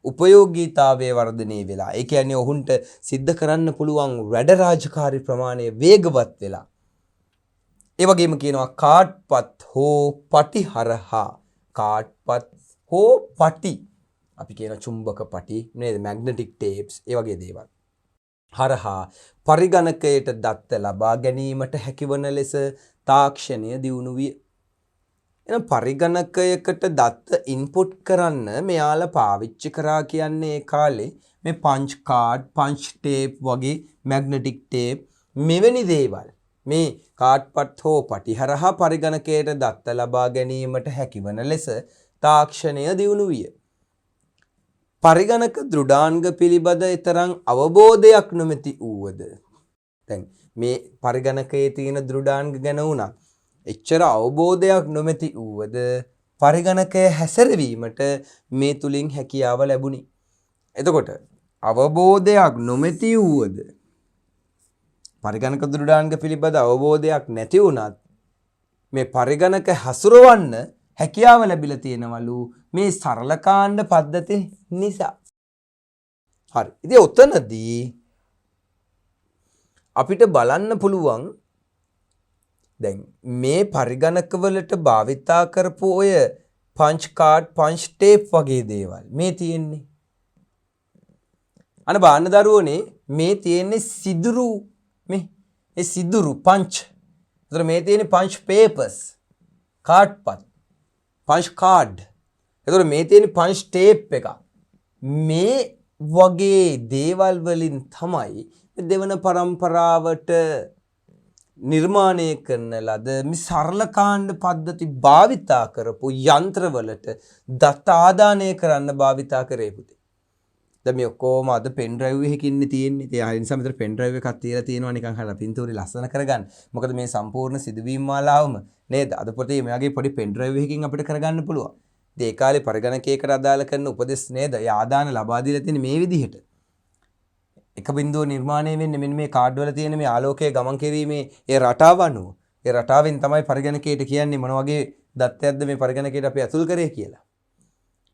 උපයෝගීතාවය වර්ධනය වෙලා. ඒ කියන්නේ ඔහුන්ට සිද්ධ කරන්න පුළුවන් වැඩ රාජකාරී ප්‍රමාණය වේගවත් වෙලා. ඒ වගේම කියනවා කාඩ්පත් හෝ පටි හරහා. කාඩ්පත් හෝ පටි. අපි කියන චුම්බක පටි නේද? මැග්නටික් ටේප්ස් ඒ වගේ දේවල්. හරහා පරිගණකයට දත්ත ලබා ගැනීමට හැකිවන ලෙස තාක්ෂණය දියුණු විය. එනම් පරිගණකයකට දත්ත ඉන්පුට් කරන්න මෙයාලා පාවිච්චි කරා කියන්නේ ඒ කාලේ මේ පංච් කාඩ්, පංච් ටේප් වගේ මැග්නටික් ටේප් මෙවැනි දේවල්. මේ කාඩ්පත් හෝ පටි හරහා පරිගණකයට දත්ත ලබා ගැනීමට හැකිවන ලෙස තාක්ෂණය දියුණු විය. පරිගණක දෘඩාංග පිළිබඳ තරම් අවබෝධයක් නොමැති වූවද දැන් මේ පරිගණකයේ තියෙන දෘඩාංග ගැන වුණා එච්චර අවබෝධයක් නොමැති වූවද පරිගණකය හැසිරවීමට මේ තුලින් හැකියාව ලැබුණි. එතකොට අවබෝධයක් නොමැති වූවද පරිගණක දෘඩාංග පිළිබඳ අවබෝධයක් නැති වුණත් මේ පරිගණක හසුරවන්න හැකියාව ලැබිලා තියෙනවලු මේ සරල කාණ්ඩ පද්ධති නිසා. හරි. ඉතින් ඔතනදී අපිට බලන්න පුළුවන් දැන් මේ පරිගණකවලට භාවිතා කරපු ඔය පංච් කාඩ්, පංච් ටේප් වගේ දේවල් මේ තියෙන්නේ. අන බාන්න දරුවනේ මේ තියෙන්නේ සිදුරු මේ සිදුරු පංච්. ඒතර මේ තියෙන්නේ පංච් පේපර්ස්, කාඩ්පත්, පංච් කාඩ්. එතකොට මේ තියෙන පංච් ටේප් එක. මේ වගේ දේවල් වලින් තමයි දෙවන පරම්පරාවට නිර්මාණය කරන ලද මේ සරල කාණ්ඩ පද්ධති භාවිතා කරපු යන්ත්‍රවලට දත්ත ආදානය කරන්න භාවිතා කරේ පුතේ. දැන් මේ ඔක්කොම අද පෙන් ඩ්‍රයිව් එකකින් තියෙන්නේ. ඒ ආයෙ නිසා මෙතන පෙන් ඩ්‍රයිව් එකක් තියලා තියෙනවා නිකන් හරලා පින්තූරේ ලස්සන කරගන්න. මොකද මේ සම්පූර්ණ සිදුවීම් මාලාවම නේද? අද පොතේ මෙයාගේ පොඩි පෙන් ඩ්‍රයිව් එකකින් අපිට කරගන්න පුළුවන්. ඒ කාලේ පරිගණකයකට අදාළ කරන උපදෙස් නේද? ඒ ආදාන ලබා දීලා තියෙන මේ විදිහට. එක බිඳුව නිර්මාණය වෙන්නේ මෙන්න මේ කාඩ් වල තියෙන මේ ආලෝකයේ ගමන් කිරීමේ ඒ රටාව අනුව. ඒ රටාවෙන් තමයි පරිගණකයට කියන්නේ මොන වගේ දත්තයක්ද මේ පරිගණකයට අපි ඇතුල් කරේ කියලා.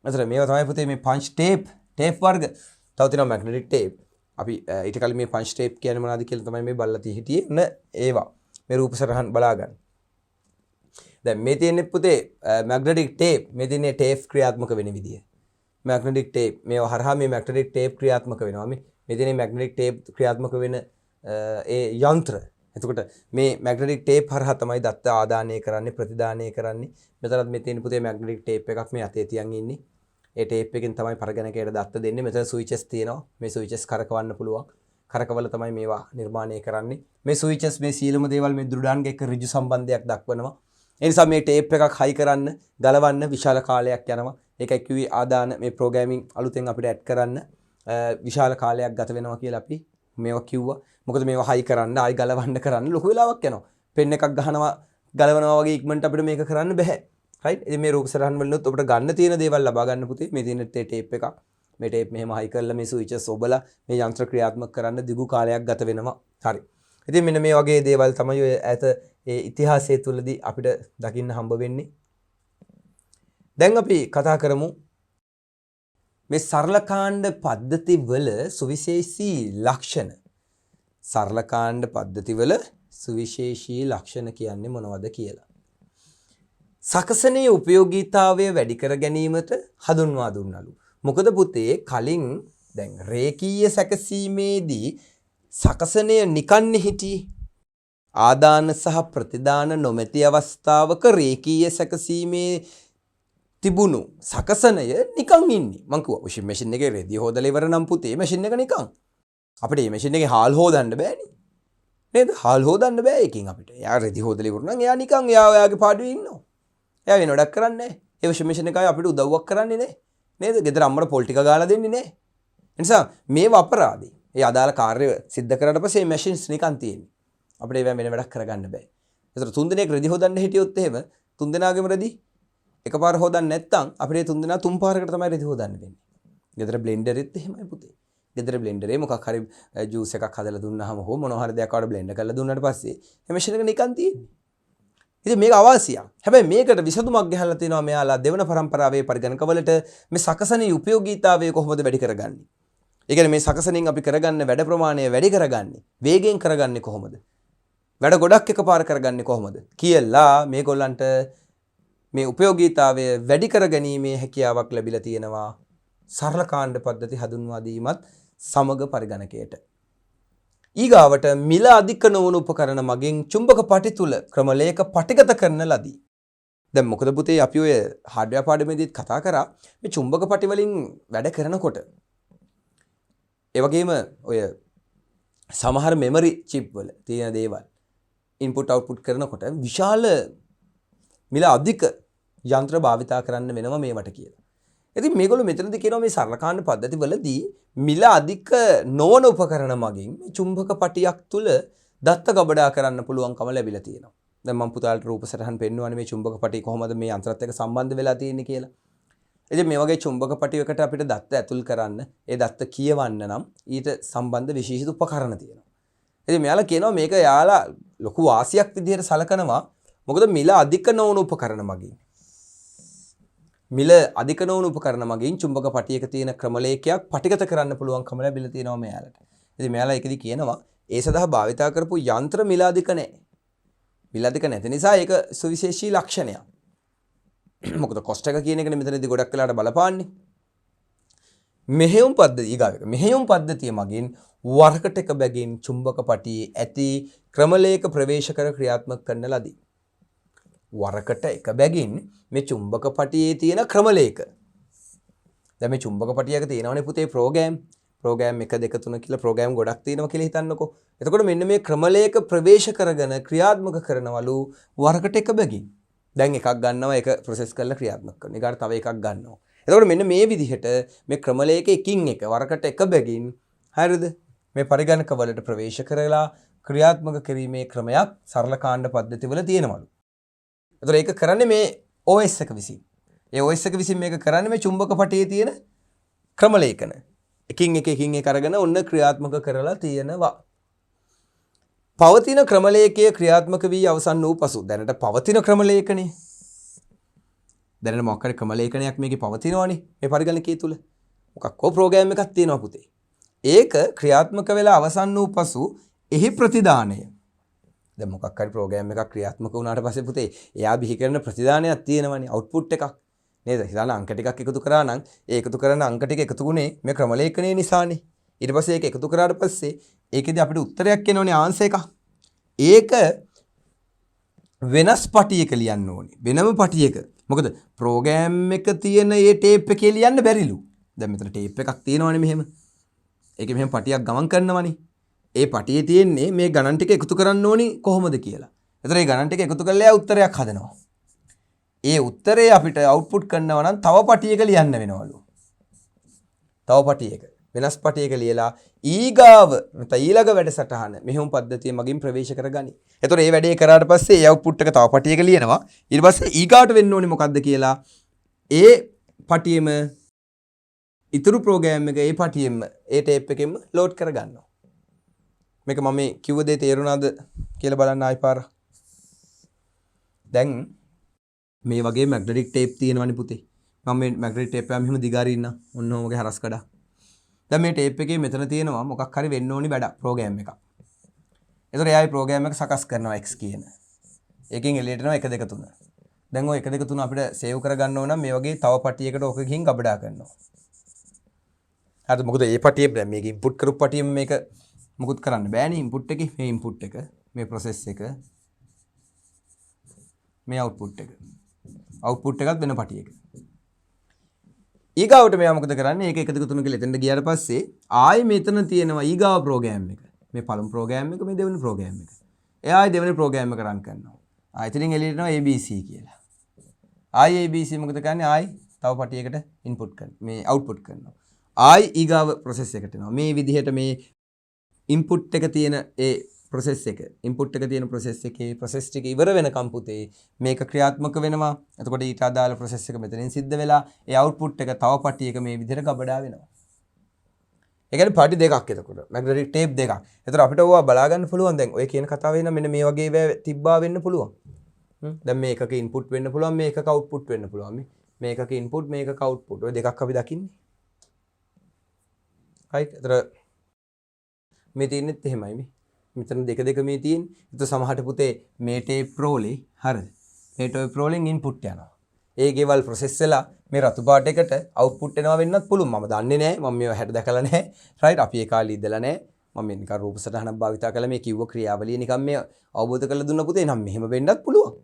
අතන මේවා තමයි පුතේ මේ පංච් ටේප් වර්ග. තව තියෙනවා මැග්නටික් ටේප්. අපි ඊට කලින් මේ පංච් ටේප් කියන්නේ මොනවද කියලා තමයි මේ බලලා හිටියේ. ඒවා. මේ රූප සරහන් බලා ගන්න. දැන් මේ තියෙන්නේ පුතේ මැග්නටික් ටේප්. මේ තියෙන්නේ ටේප් ක්‍රියාත්මක වෙන විදිය. මැග්නටික් ටේප් මේවා හරහා මේ මැග්නටික් ටේප් ක්‍රියාත්මක වෙනවා. මේ තියෙන්නේ මැග්නටික් ටේප් ක්‍රියාත්මක වෙන ඒ යන්ත්‍ර. එතකොට මේ මැග්නටික් ටේප් හරහා තමයි දත්ත ආදානය කරන්නේ, ප්‍රතිදානය කරන්නේ. මෙතනත් මේ තියෙන පුතේ මැග්නටික් ටේප් එකක් මේ අතේ තියන් ඉන්නේ. ඒ ටේප් එකෙන් තමයි පරිගණකයට දත්ත දෙන්නේ. මෙතන ස්විචස් තියෙනවා. මේ ස්විචස් කරකවන්න පුළුවන්. කරකවල තමයි මේවා නිර්මාණය කරන්නේ. මේ ස්විචස් මේ සීලම දේවල් මේ දෘඩාංග එක්ක ඍජු සම්බන්ධයක් දක්වනවා. ඒ නිසා මේ ටේප් එකක් හයි කරන්න, ගලවන්න විශාල කාලයක් යනවා. ඒකයි කිව්වේ ආදාන මේ ප්‍රෝග්‍රෑමින් අලුතෙන් අපිට ඇඩ් කරන්න විශාල කාලයක් ගත වෙනවා කියලා අපි මේවා කිව්වා. මොකද මේවා හයි කරන්න, ආයි ගලවන්න කරන්න ලොකු වෙලාවක් යනවා. පෙන් එකක් ගහනවා, ගලවනවා වගේ ඉක්මනට අපිට මේක කරන්න බෑ. රයිට්. ඉතින් මේ රූප සරහන් වලිනුත් අපිට ගන්න තියෙන දේවල් ලබා ගන්න පුතේ. මේ තියෙන ටේප් එකක්. මේ ටේප් මෙහෙම හයි කරලා මේ ස්විචස් ඔබලා මේ යන්ත්‍ර ක්‍රියාත්මක කරන්න දිගු කාලයක් ගත වෙනවා. හරි. ඉතින් මෙන්න මේ වගේ දේවල් තමයි ඔය ඈත ඒ ඉතිහාසය තුලදී අපිට දකින්න හම්බ වෙන්නේ. දැන් අපි කතා කරමු මේ සරල කාණ්ඩ පද්ධති වල සුවිශේෂී ලක්ෂණ. සරල කාණ්ඩ පද්ධති වල සුවිශේෂී ලක්ෂණ කියන්නේ මොනවද කියලා. සකසනේ උපයෝගීතාවය වැඩි කර ගැනීමට හඳුන්වා දුන්නලු. මොකද පුතේ කලින් දැන් රේඛීය සැකසීමේදී සකසනය නිකන් හිටියේ. ආදාන සහ ප්‍රතිදාන නොමැති අවස්ථාවක රේඛීය සැකසීමේ තිබුණු සකසනය නිකන් ඉන්නේ. මං කිව්වා වොෂින් මැෂින් එකේ රෙදි හොදලා ඉවර නම් පුතේ මැෂින් එක නිකන්. අපිට මේ මැෂින් එකේ හාල් හොදන්න බෑනේ. නේද? හාල් හොදන්න බෑ එකකින් අපිට. එයා රෙදි හොදලා ඉවර නම් එයා නිකන් එයා ඔයාගේ පාඩුවේ ඉන්නවා. එයා වෙන වැඩක් කරන්නේ නැහැ. ඒ වොෂින් මැෂින් එකයි අපිට උදව්වක් කරන්නේ නැහැ. නේද? ගෙදර අම්මට පොල් ටික ගාලා දෙන්නේ නැහැ. ඒ නිසා මේව අපරාධයි. ඒ අදාළ කාර්ය සිද්ධ කරලා පස්සේ මේ මැෂින්ස් නිකන් තියෙන්නේ. අපිට ඒවා වෙන වැඩක් කරගන්න බෑ. ඒතර 3 දිනක් රෙදි හොදන්න හිටියොත් එහෙම 3 දිනාගෙම රෙදි එකපාර හොදන්න නැත්නම් අපිට 3 දිනා 3 පාරකට තමයි රෙදි හොදන්න වෙන්නේ. ගෙදර බ්ලෙන්ඩරෙත් එහෙමයි පුතේ. ගෙදර බ්ලෙන්ඩරේ මොකක් හරි ජූස් එකක් හදලා දුන්නාම හෝ මොනවා හරි දෙයක් වඩ බ්ලෙන්ඩ් කරලා දුන්නාට පස්සේ මේ මැෂින් එක නිකන් තියෙන්නේ. ඉතින් මේක අවාසියක්. හැබැයි මේකට විසඳුමක් ගහලා තිනවා මෙයාලා දෙවන පරම්පරාවේ පරිගණකවලට මේ සකසනේ උපයෝගීතාවය කොහොමද වැඩි කරගන්නේ? ඒ කියන්නේ මේ සකසනින් අපි කරගන්න වැඩ ප්‍රමාණය වැඩි කරගන්නේ වේගයෙන් කරගන්නේ කොහොමද? වැඩ ගොඩක් එකපාර කරගන්නේ කොහොමද කියලා මේගොල්ලන්ට මේ උපයෝගීතාවය වැඩි කරගැනීමේ හැකියාවක් ලැබිලා තියෙනවා සරල කාණ්ඩ පද්ධති හඳුන්වා දීමත් සමග පරිගණකයට. ඊගාවට මිල අධික නොවන උපකරණ මගින් චුම්බක පටි තුල ක්‍රමලේඛ පටිගත කරන ලදී. දැන් මොකද පුතේ අපි ඔය හાર્ඩ්වෙයාර් පාඩමේදීත් කතා කරා මේ චුම්බක පටි වලින් වැඩ කරනකොට ඒ වගේම ඔය සමහර මෙමරි චිප් වල තියෙන දේවල් ඉන්පුට් අවුට්පුට් කරනකොට විශාල මිල අධික යන්ත්‍ර භාවිතා කරන්න වෙනවා මේවට කියලා. ඉතින් මේගොල්ලෝ මෙතනදී කියනවා මේ සරල කාණ්ඩ පද්ධති වලදී මිල අධික නොවන උපකරණ මගින් මේ චුම්බක පටියක් තුල දත්ත ගබඩා කරන්න පුළුවන්කම ලැබිලා තියෙනවා. දැන් මම පුතාලට රූප සටහන් පෙන්වන්නේ මේ චුම්බක පටිය කොහොමද මේ යන්ත්‍රත් එක්ක සම්බන්ධ වෙලා තියෙන්නේ කියලා. ඉතින් මේ වගේ චුම්බක පටියකට අපිට දත්ත ඇතුල් කරන්න, ඒ දත්ත කියවන්න නම් ඊට සම්බන්ධ විශේෂිත උපකරණ තියෙනවා. ඉතින් මෙයාලා කියනවා මේක යාලා ලොකු වාසියක් විදිහට සලකනවා. මොකද මිල අධික නොවන උපකරණ මගින්. මිල අධික නොවන උපකරණ මගින් චුම්බක පටියක තියෙන ක්‍රමලේඛයක් පටිගත කරන්න පුළුවන්කම ලැබිලා තියෙනවා මෙයාලට. ඉතින් මෙයාලා ඒකෙදි කියනවා ඒ සඳහා භාවිතා කරපු යන්ත්‍ර මිල අධික නැහැ. මිල අධික නැති නිසා ඒක සුවිශේෂී ලක්ෂණයක්. මොකද කොස්ට් එක කියන එකනේ මෙතනදී ගොඩක් වෙලාට බලපාන්නේ. මෙහෙයුම් පද්ධතිය ඊගාව එක. මෙහෙයුම් පද්ධතිය මගින් වරකට එක බැගින් චුම්බක පටියේ ඇති ක්‍රමලේඛ ප්‍රවේශ කර ක්‍රියාත්මක කරන ලදී. වරකට එක බැගින් මේ චුම්බක පටියේ තියෙන ක්‍රමලේඛ. දැන් මේ චුම්බක පටියක තියෙනවනේ පුතේ ප්‍රෝග්‍රෑම් 1 2 3 කියලා ප්‍රෝග්‍රෑම් ගොඩක් තියෙනවා කියලා හිතන්නකෝ. එතකොට මෙන්න මේ ක්‍රමලේඛ ප්‍රවේශ කරගෙන ක්‍රියාත්මක කරනවලු වරකට එක බැගින්. දැන් එකක් ගන්නවා ඒක ප්‍රොසෙස් කරලා ක්‍රියාත්මක කරනවා. ඊගාට තව එකක් ගන්නවා. එතකොට මෙන්න මේ විදිහට මේ ක්‍රමලේඛ එකින් එක වරකට එක බැගින් හරිද? මේ පරිගණක වලට ප්‍රවේශ කරලා ක්‍රියාත්මක කිරීමේ ක්‍රමයක් සරල කාණ්ඩ පද්ධති වල තියෙනවලු. එතකොට ඒක කරන්නේ මේ OS එක විසින්. ඒ OS එක විසින් මේක කරන්නේ මේ චුම්බක පටියේ තියෙන ක්‍රමලේඛන. එකින් එක අරගෙන ඔන්න ක්‍රියාත්මක කරලා තියෙනවා. පවතින ක්‍රමලේඛය ක්‍රියාත්මක වී අවසන් වූ පසු දැනට පවතින ක්‍රමලේඛනේ. දැනට මොකක් හරි ක්‍රමලේඛනයක් මේකේ පවතිනවනේ මේ පරිගණකයේ තුල. මොකක්කෝ ප්‍රෝග්‍රෑම් එකක් තියෙනවා පුතේ. ඒක ක්‍රියාත්මක වෙලා අවසන් වූ පසු එහි ප්‍රතිදානය. දැන් මොකක් හරි ප්‍රෝග්‍රෑම් එකක් ක්‍රියාත්මක වුණාට පස්සේ පුතේ එයා බිහි කරන ප්‍රතිදානයක් තියෙනවනේ අවුට්පුට් එකක්. නේද? හිතන්න අංක ටිකක් එකතු කරා නම් ඒ එකතු කරන අංක ටික එකතු වුණේ මේ ක්‍රමලේඛනයේ නිසානේ. ඊට පස්සේ ඒක එකතු කරාට පස්සේ ඒකෙදි අපිට උත්තරයක් එනවනේ ආන්සර් එකක්. ඒක වෙනස් පටියක ලියන්න ඕනේ. වෙනම පටියක. මොකද ප්‍රෝග්‍රෑම් එක තියෙන මේ ටේප් එකේ ලියන්න බැරිලු. දැන් මෙතන ටේප් එකක් තියෙනවනේ මෙහෙම. ඒකේ මෙහෙම පටියක් ගමන් කරනවනේ. ඒ පටියේ තියෙන්නේ මේ ගණන් ටික එකතු කරන්න ඕනි කොහොමද කියලා. එතකොට මේ ගණන් ටික එකතු කරලා එයා උත්තරයක් හදනවා. ඒ උත්තරේ අපිට අවුට්පුට් කරනවා නම් තව පටියක ලියන්න වෙනවලු. තව පටියක. වෙනස් පටියක ලියලා ඊගාව නැත්නම් ඊළඟ වැඩසටහන මෙහෙම පද්ධතිය මගින් ප්‍රවේශ කරගනි. එතකොට මේ වැඩේ කරාට පස්සේ ඒ අවුට්පුට් එක තව පටියක ලියනවා. ඊට පස්සේ ඊගාවට වෙන්න ඕනේ මොකද්ද කියලා ඒ පටියෙම ඉතුරු ප්‍රෝග්‍රෑම් එක ඒ පටියෙම ඒ ටේප් එකෙම ලෝඩ් කරගන්නවා. මේක මම මේ කිව්ව දේ තේරුණාද කියලා බලන්න ආයි පාර. දැන් මේ වගේ මැග්නටික් ටේප් තියෙනවනේ පුතේ. මම මේ මැග්නටික් ටේප් එක මෙහෙම දිගාරින්න ඔන්න ඔය වගේ හරස් කඩා. දැන් මේ ටේප් එකේ මෙතන තියෙනවා මොකක් හරි වෙන්න ඕනි වැඩ ප්‍රෝග්‍රෑම් එකක්. ඒතකොට එයායි ප්‍රෝග්‍රෑම් එක සකස් කරනවා x කියන. ඒකෙන් එළියට එනවා 1 2 3. දැන් ওই 1 2 3 අපිට සේව් කරගන්න ඕන නම් මේ වගේ තව පටියකට ඔක ගිහින් ගබඩා කරනවා. හරිද? මොකද මේ පටිය දැන් මේක ඉන්පුට් කරපු පටියෙම මේක මුකුත් කරන්න බෑනේ. ඉන්පුට් එකේ මේ ඉන්පුට් එක, මේ ප්‍රොසෙස් එක, මේ අවුට්පුට් එක. අවුට්පුට් එකත් වෙන පටියක. ඊගාවට මෙයා මොකද කරන්නේ? ඒක 1 2 3 කියලා එතෙන්ට ගියාට පස්සේ ආයෙ මෙතන තියෙනවා ඊගාව ප්‍රෝග්‍රෑම් එක. මේ පළමු ප්‍රෝග්‍රෑම් එක, මේ දෙවෙනි ප්‍රෝග්‍රෑම් එක. එයා ආයෙ දෙවෙනි ප්‍රෝග්‍රෑම් එක රන් කරනවා. ආයෙ ඉතින් එළියට එනවා ABC කියලා. ආයෙ ABC මොකද කරන්නේ? ආයෙ තව පටියකට ඉන්පුට් කරනවා. මේ අවුට්පුට් කරනවා. ආයි ඊගාව ප්‍රොසෙස් එකට එනවා. මේ විදිහට මේ ඉන්පුට් එක තියෙන ඒ ප්‍රොසෙස් එක ඉන්පුට් එක තියෙන ප්‍රොසෙස් එකේ ප්‍රොසෙස් ටික ඉවර වෙනකම් පුතේ මේක ක්‍රියාත්මක වෙනවා. එතකොට ඊට අදාළ ප්‍රොසෙස් එක මෙතනින් සිද්ධ වෙලා ඒ අවුට්පුට් එක තව පටියක මේ විදිහට ගබඩා වෙනවා. ඒ කියන්නේ පටි දෙකක් එතකොට මැග්නටික් ටේප් දෙකක්. එතකොට අපිට ඕවා බලා ගන්න පුළුවන් දැන් ඔය කියන කතාවේ නම් මෙන්න මේ වගේ තිබ්බා වෙන්න පුළුවන්. දැන් මේකක ඉන්පුට් වෙන්න පුළුවන් මේකක අවුට්පුට් වෙන්න පුළුවන්. මේකක ඉන්පුට් මේකක අවුට්පුට්. ඔය දෙකක් අපි දකින්නේ. හරි. එතකොට මේ තියෙන්නේත් එහෙමයි මේ. මෙතන දෙක මේ තියෙන්නේ. එතකොට සමහරට පුතේ මේ ටේප් රෝලේ හරිද? මේ ටේප් රෝලෙන් ඉන්පුට් යනවා. ඒ ගෙවල් ප්‍රොසෙස් වෙලා මේ රතු පාට එකට අවුට්පුට් එනවා වෙන්නත් පුළුවන්. මම දන්නේ නැහැ. මම මේව හැට දැකලා නැහැ. රයිට්. අපි ඒ කාලේ ඉඳලා නැහැ. මම මේ නිකන් රූප සටහනක් භාවිතා කළා මේ කිව්ව ක්‍රියාවලිය නිකන් මේ අවබෝධ කරලා දුන්න පුතේ. නම් මෙහෙම වෙන්නත් පුළුවන්.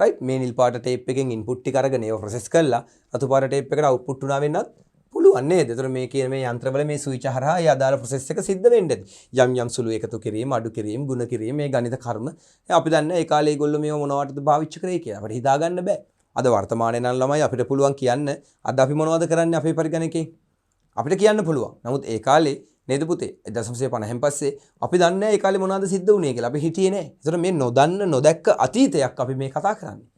රයිට්. මේ නිල් පාට ටේප් එකෙන් ඉන්පුට් ටික අරගෙන ඒව ප්‍රොසෙස් කළා රතු පාට ටේප් එකට අවුට්පුට් උනා වෙන්නත් පුළුවන් නේද? ඒතර මේ කියන මේ යන්ත්‍රවල මේ ස්විච් හරහා ඒ අදාළ ප්‍රොසෙස් එක සිද්ධ වෙන්නේ. යම් සුළු එකතු කිරීම, අඩු කිරීම, ගුණ කිරීම මේ ගණිත කර්ම. අපි දන්නේ ඒ කාලේ ඒගොල්ලෝ මේව මොනවටද පාවිච්චි කරේ කියලා. අපිට හිතා ගන්න බෑ. අද වර්තමානයේ නම් ළමයි අපිට පුළුවන් කියන්න අද අපි මොනවද කරන්නේ අපේ පරිගණකේ? අපිට කියන්න පුළුවන්. නමුත් ඒ කාලේ නේද පුතේ 1950න් පස්සේ අපි දන්නේ නැහැ ඒ කාලේ මොනවද සිද්ධ වුනේ කියලා. අපි හිතියේ නැහැ. ඒතර මේ නොදන්න නොදැක්ක අතීතයක් අපි මේ කතා කරන්නේ.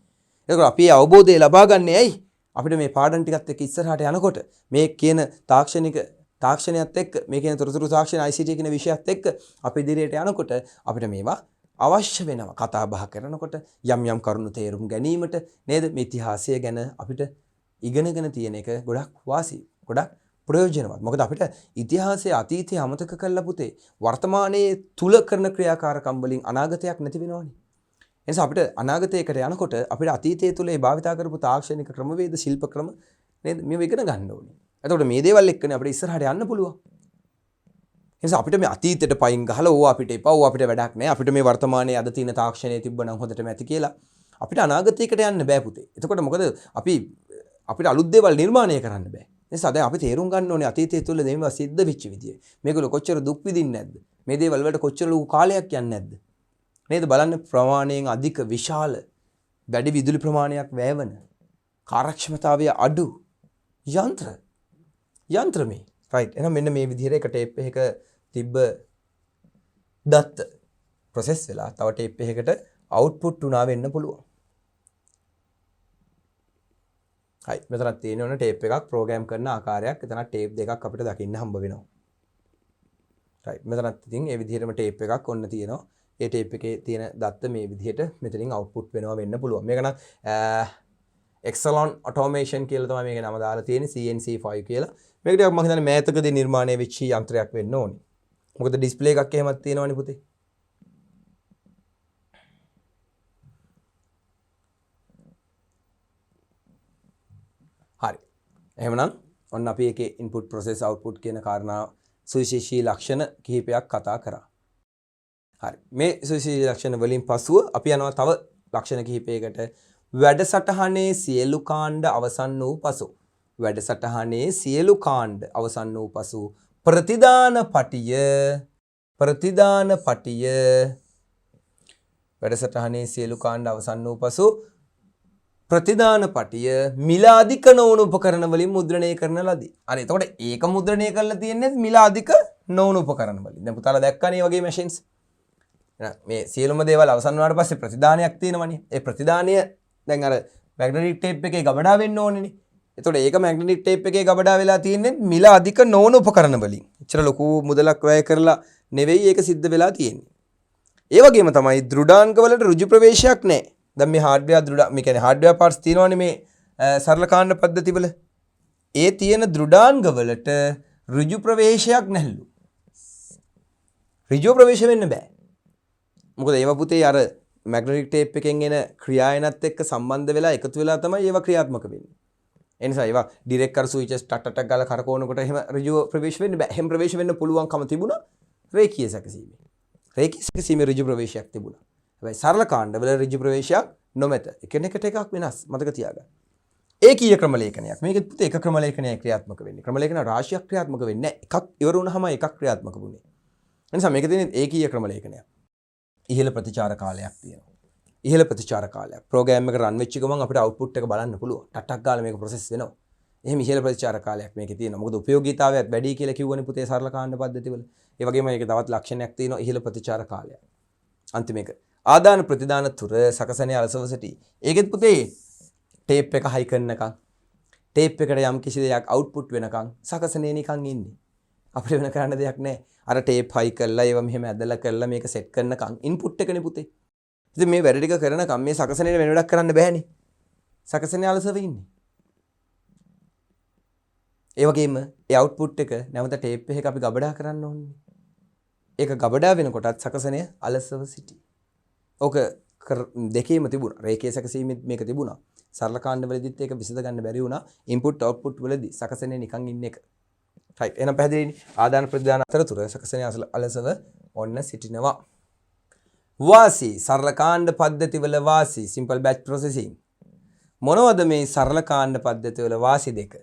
ඒක අපි අවබෝධය ලබා ගන්නේ ඇයි? අපිට මේ පාඩම් ටිකත් එක්ක ඉස්සරහට යනකොට මේ කියන තාක්ෂණයත් එක්ක මේ කියන තොරතුරු තාක්ෂණ ICT කියන විෂයත් එක්ක අපි ඉදිරියට යනකොට අපිට මේවා අවශ්‍ය වෙනවා. කතා බහ කරනකොට යම් කරුණු තේරුම් ගැනීමට නේද? මේ ඉතිහාසය ගැන අපිට ඉගෙනගෙන තියෙන එක ගොඩක් වාසි. ගොඩක් ප්‍රයෝජනවත්. මොකද අපිට ඉතිහාසයේ අතීතය අමතක කරලා පුතේ වර්තමානයේ තුල කරන ක්‍රියාකාරකම් වලින් අනාගතයක් නැති වෙනවනේ. එනිසා අපිට අනාගතයකට යනකොට අපිට අතීතයේ තුල ඒ භාවිතා කරපු තාක්ෂණික ක්‍රමවේද ශිල්ප ක්‍රම නේද මේව ඉගෙන ගන්න ඕනේ. එතකොට මේ දේවල් එක්කනේ අපිට ඉස්සරහට යන්න පුළුවන්. එනිසා අපිට මේ අතීතයට පයින් ගහලා ඕවා අපිට එපා ඕවා අපිට වැඩක් නැහැ. අපිට මේ වර්තමානයේ අද තියෙන තාක්ෂණය තිබ්බනම් හොඳටම ඇති කියලා අපිට අනාගතයකට යන්න බෑ පුතේ. එතකොට මොකද අපිට අලුත් දේවල් නිර්මාණය කරන්න බෑ. එනිසා දැන් අපි තේරුම් ගන්න ඕනේ අතීතය තුල මේවා සිද්ධ වෙච්ච විදිය. මේගොල්ලෝ කොච්චර දුක් විඳින්නේ නැද්ද? මේ දේවල් වලට කොච්චර ලොකු කාලයක් යන්නේ නැද්ද? නේද බලන්න ප්‍රමාණයෙන් අධික විශාල වැඩි විදුලි ප්‍රමාණයක් වැයවන කාර්යක්ෂමතාවය අඩු යන්ත්‍ර මේ රයිට් එහෙනම් මෙන්න මේ විදිහට එක ටේප් එකක තිබ්බ දත්ත ප්‍රොසෙස් වෙලා තව ටේප් එකකට අවුට්පුට් උනා වෙන්න පුළුවන්. හයි මෙතනක් තියෙන ඕන ටේප් එකක් ප්‍රෝග්‍රෑම් කරන ආකාරයක් එතන ටේප් දෙකක් අපිට දකින්න හම්බ වෙනවා. රයිට් මෙතනත් ඉතින් ඒ විදිහටම ටේප් එකක් ඔන්න තියෙනවා. ඒ ටේප් එකේ තියෙන දත්ත මේ විදිහට මෙතනින් අවුට්පුට් වෙනවා වෙන්න පුළුවන්. මේක නම් Exelon automation කියලා තමයි මේකේ නම දාලා තියෙන්නේ CNC5 කියලා. මේක ටිකක් මම හිතන්නේ මෑතකදී නිර්මාණය වෙච්ච යන්ත්‍රයක් වෙන්න ඕනේ. මොකද ඩිස්ප්ලේ එකක් එහෙමත් තියෙනවනේ පුතේ. හරි. එහෙමනම් ඔන්න අපි එකේ input process output කියන කාරණා සුවිශේෂී ලක්ෂණ කිහිපයක් කතා කරා. හරි. මේ සුවිශේෂී ලක්ෂණ වලින් පසුව අපි යනවා තව ලක්ෂණ කිහිපයකට. වැඩසටහනේ සියලු කාණ්ඩ අවසන් වූ පසු වැඩසටහනේ සියලු කාණ්ඩ අවසන් වූ පසු ප්‍රතිදාන පටිය වැඩසටහනේ සියලු කාණ්ඩ අවසන් වූ පසු ප්‍රතිදාන පටිය මිල අධික නොවුණු උපකරණ වලින් මුද්‍රණය කරන ලදී. හරි. එතකොට ඒක මුද්‍රණය කරලා තියෙන්නේ මිල අධික නොවුණු උපකරණ වලින්. දැන් පුතාලා දැක්කනේ මේ වගේ මැෂින්ස්. මේ සියලුම දේවල් අවසන් වුණාට පස්සේ ප්‍රතිදානයක් තියෙනවනේ. ඒ ප්‍රතිදානය දැන් අර මැග්නටික් ටේප් එකේ ගබඩා වෙන්න ඕනේනේ. එතකොට ඒක මැග්නටික් ටේප් එකේ ගබඩා වෙලා තියෙන්නේ මිල අධික නොවන උපකරණ වලින්. එච්චර ලොකු මුදලක් වැය කරලා නෙවෙයි ඒක සිද්ධ වෙලා තියෙන්නේ. ඒ වගේම තමයි දෘඩාංග වලට ඍජු ප්‍රවේශයක් නැහැ. දැන් මේ මේ කියන්නේ හાર્ඩ්වෙයාර් පාර්ට්ස් තියෙනවනේ මේ සරල කාණ්ඩ පද්ධතිවල. ඒ තියෙන දෘඩාංග වලට ඍජු ප්‍රවේශයක් නැහැලු. ඍජු ප්‍රවේශ වෙන්න බෑ. මොකද ඒව පුතේ අර මැග්නටික් ටේප් එකෙන් එන ක්‍රියායනත් එක්ක සම්බන්ධ වෙලා එකතු වෙලා තමයි ඒවා ක්‍රියාත්මක වෙන්නේ. ඒ නිසා ඒවා ඩිරෙක්ට් කර ස්විචස් ටක් ගාලා කරකවනකොට එහෙම ඍජුව ප්‍රවේශ වෙන්න බෑ. එහෙම ප්‍රවේශ වෙන්න පුළුවන්කම තිබුණා රේඛීය සැකසීමේ. රේඛීය සැකසීමේ ඍජු ප්‍රවේශයක් තිබුණා. හැබැයි සරල කාණ්ඩවල ඍජු ප්‍රවේශයක් නොමැත. එකිනෙකට එකක් වෙනස්. මතක තියාගන්න. ඒකීය ක්‍රම ලේඛනයක්. මේකෙත් පුතේ එක ක්‍රම ලේඛනයක් ක්‍රියාත්මක වෙන්නේ. ක්‍රම ලේඛන රාශියක් ක්‍රියාත්මක වෙන්නේ නැහැ. එකක් ඉවර වුණාම එකක් ක්‍රියාත්මක වුණේ. ඒ නිසා මේකේ තියෙන ඒකීය ක්‍රම ලේඛනයක්. ඉහළ ප්‍රතිචාර කාලයක් තියෙනවා. ඉහළ ප්‍රතිචාර කාලයක්. ප්‍රෝග්‍රෑම් එක රන් වෙච්ච ගමන් අපිට අවුට්පුට් එක බලන්න පුළුවන්. ටක් ගාලා මේක ප්‍රොසෙස් වෙනවා. එහෙම ඉහළ ප්‍රතිචාර කාලයක් මේකේ තියෙනවා. මොකද උපයෝගීතාවයත් වැඩි කියලා කිව්වනේ පුතේ සරල කාණ්ඩ පද්ධතිවල. ඒ වගේම මේකේ තවත් ලක්ෂණයක් තියෙනවා ඉහළ ප්‍රතිචාර කාලයක්. අන්තිම එක. ආදාන ප්‍රතිදාන තුර සකසනේ අලසවසටි. ඒකෙත් පුතේ ටේප් එක හයි කරනකම් ටේප් එකට යම් කිසි දෙයක් අවුට්පුට් වෙනකම් සකසනේ නිකන් ඉන්නේ. අපිට වෙන කරන්න දෙයක් නැහැ. අර ටේප් හයි කරලා ඒව මෙහෙම ඇදලා කරලා මේක සෙට් කරනකම් ඉන්පුට් එකනේ පුතේ. ඉතින් මේ වැඩ ටික කරනකම් මේ සකසනේ වෙන වැඩක් කරන්න බෑනේ. සකසනේ අලසව ඉන්නේ. ඒ වගේම ඒ අවුට්පුට් එක නැවත ටේප් එකක අපි ගබඩා කරන්න ඕනේ. ඒක ගබඩා වෙනකොටත් සකසනය අලසව සිටි. ඕක දෙකේම තිබුණා. රේඛීය සැකසීමෙත් මේක තිබුණා. සරල කාණ්ඩ වලදීත් ඒක විසඳ ගන්න බැරි වුණා. ඉන්පුට් අවුට්පුට් වලදී සකසනේ නිකන් ඉන්න එක. රයිට්. එහෙනම් පැහැදිලිනේ. ආදාන ප්‍රතිදාන අතරතුර සකසනේ අලසව ඔන්න සිටිනවා. වාසි සරල කාණ්ඩ පද්ධති වල වාසි සිම්පල් බැච් ප්‍රොසෙසිං. මොනවද මේ සරල කාණ්ඩ පද්ධති වල වාසි දෙක?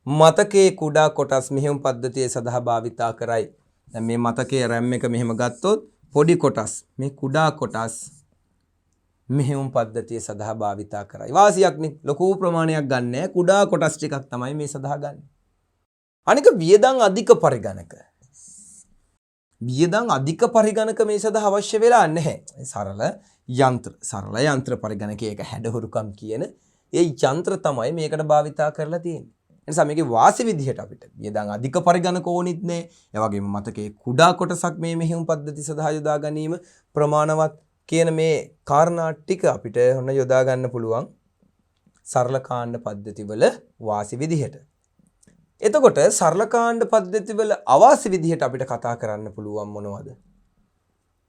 මතකයේ කුඩා කොටස් මෙහෙයුම් පද්ධතිය සඳහා භාවිතා කරයි. දැන් මේ මතකයේ RAM එක මෙහෙම ගත්තොත් පොඩි කොටස් මේ කුඩා කොටස් මෙහෙයුම් පද්ධතිය සඳහා භාවිතා කරයි. වාසියක් නේ ලොකු ප්‍රමාණයක් ගන්න නැහැ. කුඩා කොටස් ටිකක් තමයි මේ සඳහා ගන්න. අනික වියදම් අධික පරිගණක. වියදම් අධික පරිගණක මේ සඳහා අවශ්‍ය වෙලා නැහැ. සරල යන්ත්‍ර පරිගණකයක හැඩහුරුකම් කියන ඒ යන්ත්‍ර තමයි මේකට භාවිතා කරලා තියෙන්නේ. එනිසා මේකේ වාසි විදිහට අපිට වියදම් අධික පරිගණක ඕනිත් නෑ. ඒ වගේම මතකයේ කුඩා කොටසක් මේ මෙහෙයුම් පද්ධති සඳහා යොදා ගැනීම ප්‍රමාණවත් කියන මේ කාරණා ටික අපිට ඔන්න යොදා ගන්න පුළුවන් සරල කාණ්ඩ පද්ධතිවල වාසි විදිහට. එතකොට සරල කාණ්ඩ පද්ධතිවල අවාසි විදිහට අපිට කතා කරන්න පුළුවන් මොනවද?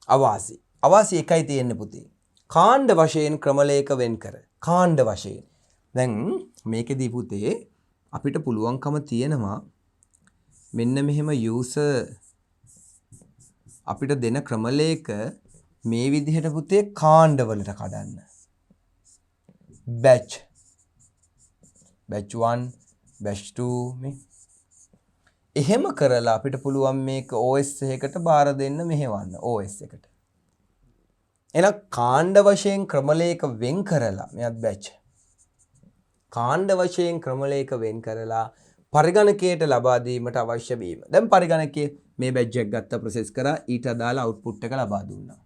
අවාසි. අවාසි එකයි තියෙන්නේ පුතේ. කාණ්ඩ වශයෙන් ක්‍රමලේඛ වෙන් කර. කාණ්ඩ වශයෙන්. දැන් මේකෙදී පුතේ අපිට පුළුවන්කම තියෙනවා මෙන්න මෙහෙම යූසර් අපිට දෙන ක්‍රමලේඛ මේ විදිහට පුතේ කාණ්ඩ වලට කඩන්න. batch 1 batch 2 මේ එහෙම කරලා අපිට පුළුවන් මේක OS එකකට බාර දෙන්න මෙහෙවන්න OS එකට. එහෙනම් කාණ්ඩ වශයෙන් ක්‍රමලේඛ වෙන් කරලා මෙයත් batch කාණ්ඩ වශයෙන් ක්‍රමලේඛ වෙන් කරලා පරිගණකයට ලබා දීමට අවශ්‍ය වීම. දැන් පරිගණකයේ මේ බැච් එක ගත්ත ප්‍රොසෙස් කරා ඊට අදාළ අවුට්පුට් එක ලබා දුන්නා.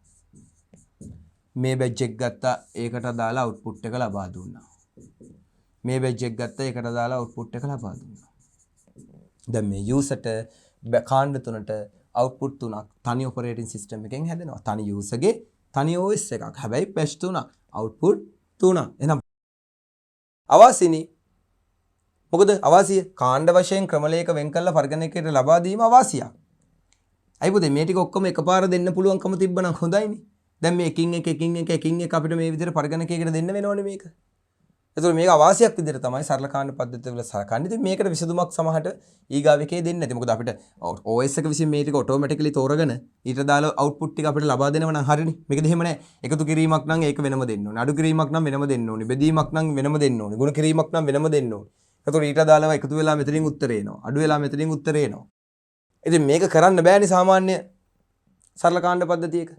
මේ බැච් එක ගත්තා ඒකට අදාළ අවුට්පුට් එක ලබා දුන්නා. මේ බැච් එක ගත්තා ඒකට අදාළ අවුට්පුට් එක ලබා දුන්නා. දැන් මේ යූසර්ට කාණ්ඩ තුනට අවුට්පුට් තුනක් තනි ඔපරේටින් සිස්ටම් එකෙන් හැදෙනවා. තනි යූසර්ගේ තනි OS එකක්. හැබැයි බැච් තුනක් අවුට්පුට් තුනක්. එහෙනම් අවාසිනි. මොකද අවාසිය කාණ්ඩ වශයෙන් ක්‍රමලේඛ වෙන් කරලා පරිගණකයට ලබා දීම අවාසියක්. අයි පුතේ මේ ටික ඔක්කොම එකපාර දෙන්න පුළුවන්කම තිබ්බනම් හොඳයිනේ. දැන් මේ එකින් එක අපිට මේ විදිහට පරිගණකයකට දෙන්න වෙනවනේ මේක. ඒතකොට මේක අවාසියක් විදිහට තමයි සරල කාණ්ඩ පද්ධතිය වල සලකන්නේ. ඉතින් මේකට විසඳුමක් සමහරට ඊගාවෙකේ දෙන්නේ නැති. මොකද අපිට OS එක විසින් මේ ටික ඔටෝමැටිකලි තෝරගෙන ඊට දාලා අවුට්පුට් ටික අපිට ලබා දෙනව නම් හරිනේ. මේකද එහෙම නැහැ. එකතු කිරීමක් නම් ඒක වෙනම දෙන්න ඕනේ. අඩු කිරීමක් නම් වෙනම දෙන්න ඕනේ. බෙදීමක් නම් වෙනම දෙන්න ඕනේ. ගුණ කිරීමක් නම් වෙනම දෙන්න ඕනේ. ඒතකොට ඊට දාලා එකතු වෙලා මෙතනින් උත්තරේ එනවා. අඩු වෙලා මෙතනින් උත්තරේ එනවා. ඉතින් මේක කරන්න බෑනේ සාමාන්‍ය සරල කාණ්ඩ පද්ධතියක.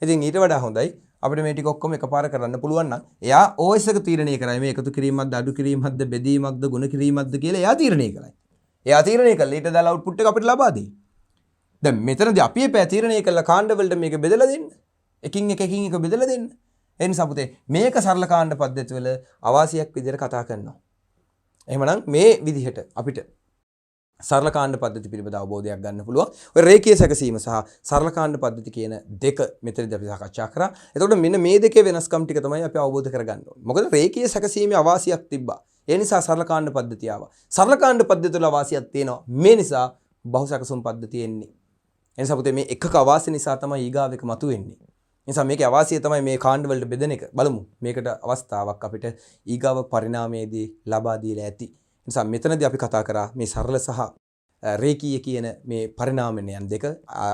ඉතින් ඊට වඩා හොඳයි අපිට මේ ටික ඔක්කොම එකපාර කරන්න පුළුවන් නම් එයා OS එක තීරණය කරයි මේ එකතු කිරීමක්ද අඩු කිරීමක්ද බෙදීමක්ද ගුණ කිරීමක්ද කියලා එයා තීරණය කරයි. එයා තීරණය කළා ඊට දාලා අවුට්පුට් එක අපිට ලබා දෙයි. දැන් මෙතනදී අපි එපෑ තීරණය කළා කාණ්ඩ වලට මේක බෙදලා දෙන්න. එකින් එක බෙදලා දෙන්න. ඒ නිසා පුතේ මේක සරල කාණ්ඩ පද්ධති වල අවාසියක් විදිහට කතා කරනවා. එහෙමනම් මේ විදිහට අපිට සරල කාණ්ඩ පද්ධති පිළිබඳ අවබෝධයක් ගන්න පුළුවන්. ඔය රේඛීය සැකසීම සහ සරල කාණ්ඩ පද්ධති කියන දෙක මෙතනදී අපි සාකච්ඡා කරා. එතකොට මෙන්න මේ දෙකේ වෙනස්කම් ටික තමයි අපි අවබෝධ කරගන්න ඕනේ. මොකද රේඛීය සැකසීමේ අවාසියක් තිබ්බා. ඒ නිසා සරල කාණ්ඩ පද්ධතිය ආවා. සරල කාණ්ඩ පද්ධතිය වල අවාසියක් තියෙනවා. මේ නිසා බහු සැකසුම් පද්ධතිය එන්නේ. ඒ නිසා පුතේ මේ එකක අවාසි නිසා තමයි ඊගාව එක මතුවෙන්නේ. ඒ නිසා මේකේ අවාසිය තමයි මේ කාණ්ඩ වලට බෙදෙන එක. බලමු. මේකට අවස්ථාවක් අපිට ඊගාව පරිණාමයේදී ලබා දීලා ඇති. නිසා මෙතනදී අපි කතා කරා මේ සරල සහ රේඛීය කියන මේ පරිණාමයන් දෙක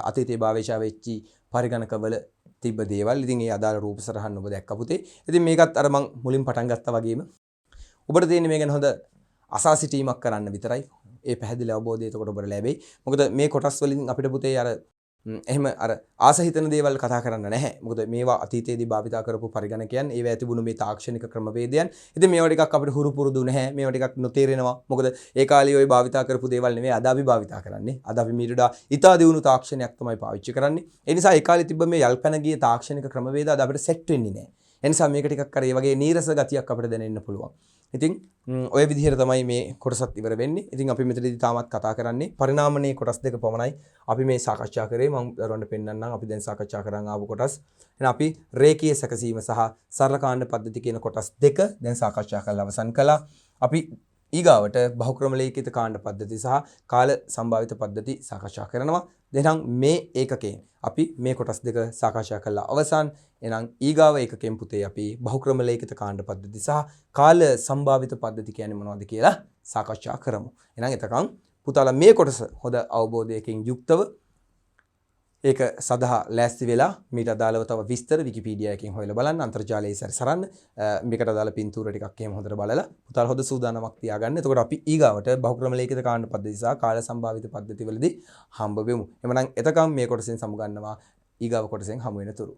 අතීතයේ භාවිතා වෙච්චි පරිගණකවල තිබ්බ දේවල්. ඉතින් ඒ අදාළ රූප සරහන් ඔබ දැක්ක පුතේ. ඉතින් මේකත් අර මං මුලින් පටන් ගත්තා වගේම ඔබට තියෙන්නේ මේ ගැන හොඳ අසා සිටීමක් කරන්න විතරයි. ඒ පැහැදිලි අවබෝධය එතකොට ඔබට ලැබෙයි. මොකද මේ කොටස් වලින් අපිට පුතේ අර එහෙම අර ආස හිතන දේවල් කතා කරන්න නැහැ. මොකද මේවා අතීතයේදී භාවිතා කරපු පරිගණකයන්, ඒවා ඇතිබුණු මේ තාක්ෂණික ක්‍රමවේදයන්. ඉතින් මේවා ටිකක් අපිට හුරු පුරුදු නැහැ. මේවා ටිකක් නොතේරෙනවා. මොකද ඒ කාලේ ඔය භාවිතා කරපු දේවල් නෙමෙයි අද අපි භාවිතා කරන්නේ. අද අපි මීට වඩා ඉතා දියුණු තාක්ෂණයක් තමයි පාවිච්චි කරන්නේ. ඒ නිසා ඒ කාලේ තිබ්බ මේ යල්පැන ගිය තාක්ෂණික ක්‍රමවේද අද අපිට සෙට් වෙන්නේ නැහැ. ඒ නිසා මේක ටිකක් අර ඒ වගේ නීරස ගතියක් අපිට දැනෙන්න පුළුවන්. ඉතින් ඔය විදිහට තමයි මේ කොටසත් ඉවර වෙන්නේ. ඉතින් අපි මෙතනදී තාමත් කතා කරන්නේ පරිණාමනයේ කොටස් දෙක පමණයි. අපි මේ සාකච්ඡා කරේ. මම දරුවන්ට පෙන්නන්නම්. අපි දැන් සාකච්ඡා කරන් ආපු කොටස්. එහෙනම් අපි රේඛීය සැකසීම සහ සරල කාණ්ඩ පද්ධති කියන කොටස් දෙක දැන් සාකච්ඡා කරලා අවසන් කළා. අපි ඊගාවට බහුක්‍රම ලේඛිත කාණ්ඩ පද්ධති සහ කාල සම්භාවිත පද්ධති සාකච්ඡා කරනවා. දැන් මේ ඒකකයෙන් අපි මේ කොටස් දෙක සාකච්ඡා කළා අවසන්. එහෙනම් ඊගාව ඒකකයෙන් පුතේ අපි බහුක්‍රම ලේඛිත කාණ්ඩ පද්ධති සහ කාල සම්භාවිත පද්ධති කියන්නේ මොනවද කියලා සාකච්ඡා කරමු. එහෙනම් එතකන් පුතාලා මේ කොටස හොඳ අවබෝධයකින් යුක්තව ඒක සඳහා ලෑස්ති වෙලා මීට අදාළව තව විස්තර විකිපීඩියා එකෙන් හොයලා බලන්න අන්තර්ජාලයේ සැරසරන්න මේකට අදාළ පින්තූර ටිකක් එහෙම හොඳට බලලා පුතාලා හොඳ සූදානමක් තියාගන්න. එතකොට අපි ඊගාවට බහුක්‍රම ලේඛිත කාණ්ඩ පද්ධති සහ කාල සම්භාවිත පද්ධති වලදී හම්බ වෙමු. එhmenan එතකම් මේ කොටසෙන් සමුගන්නවා ඊගාව කොටසෙන් හමු වෙනතුරු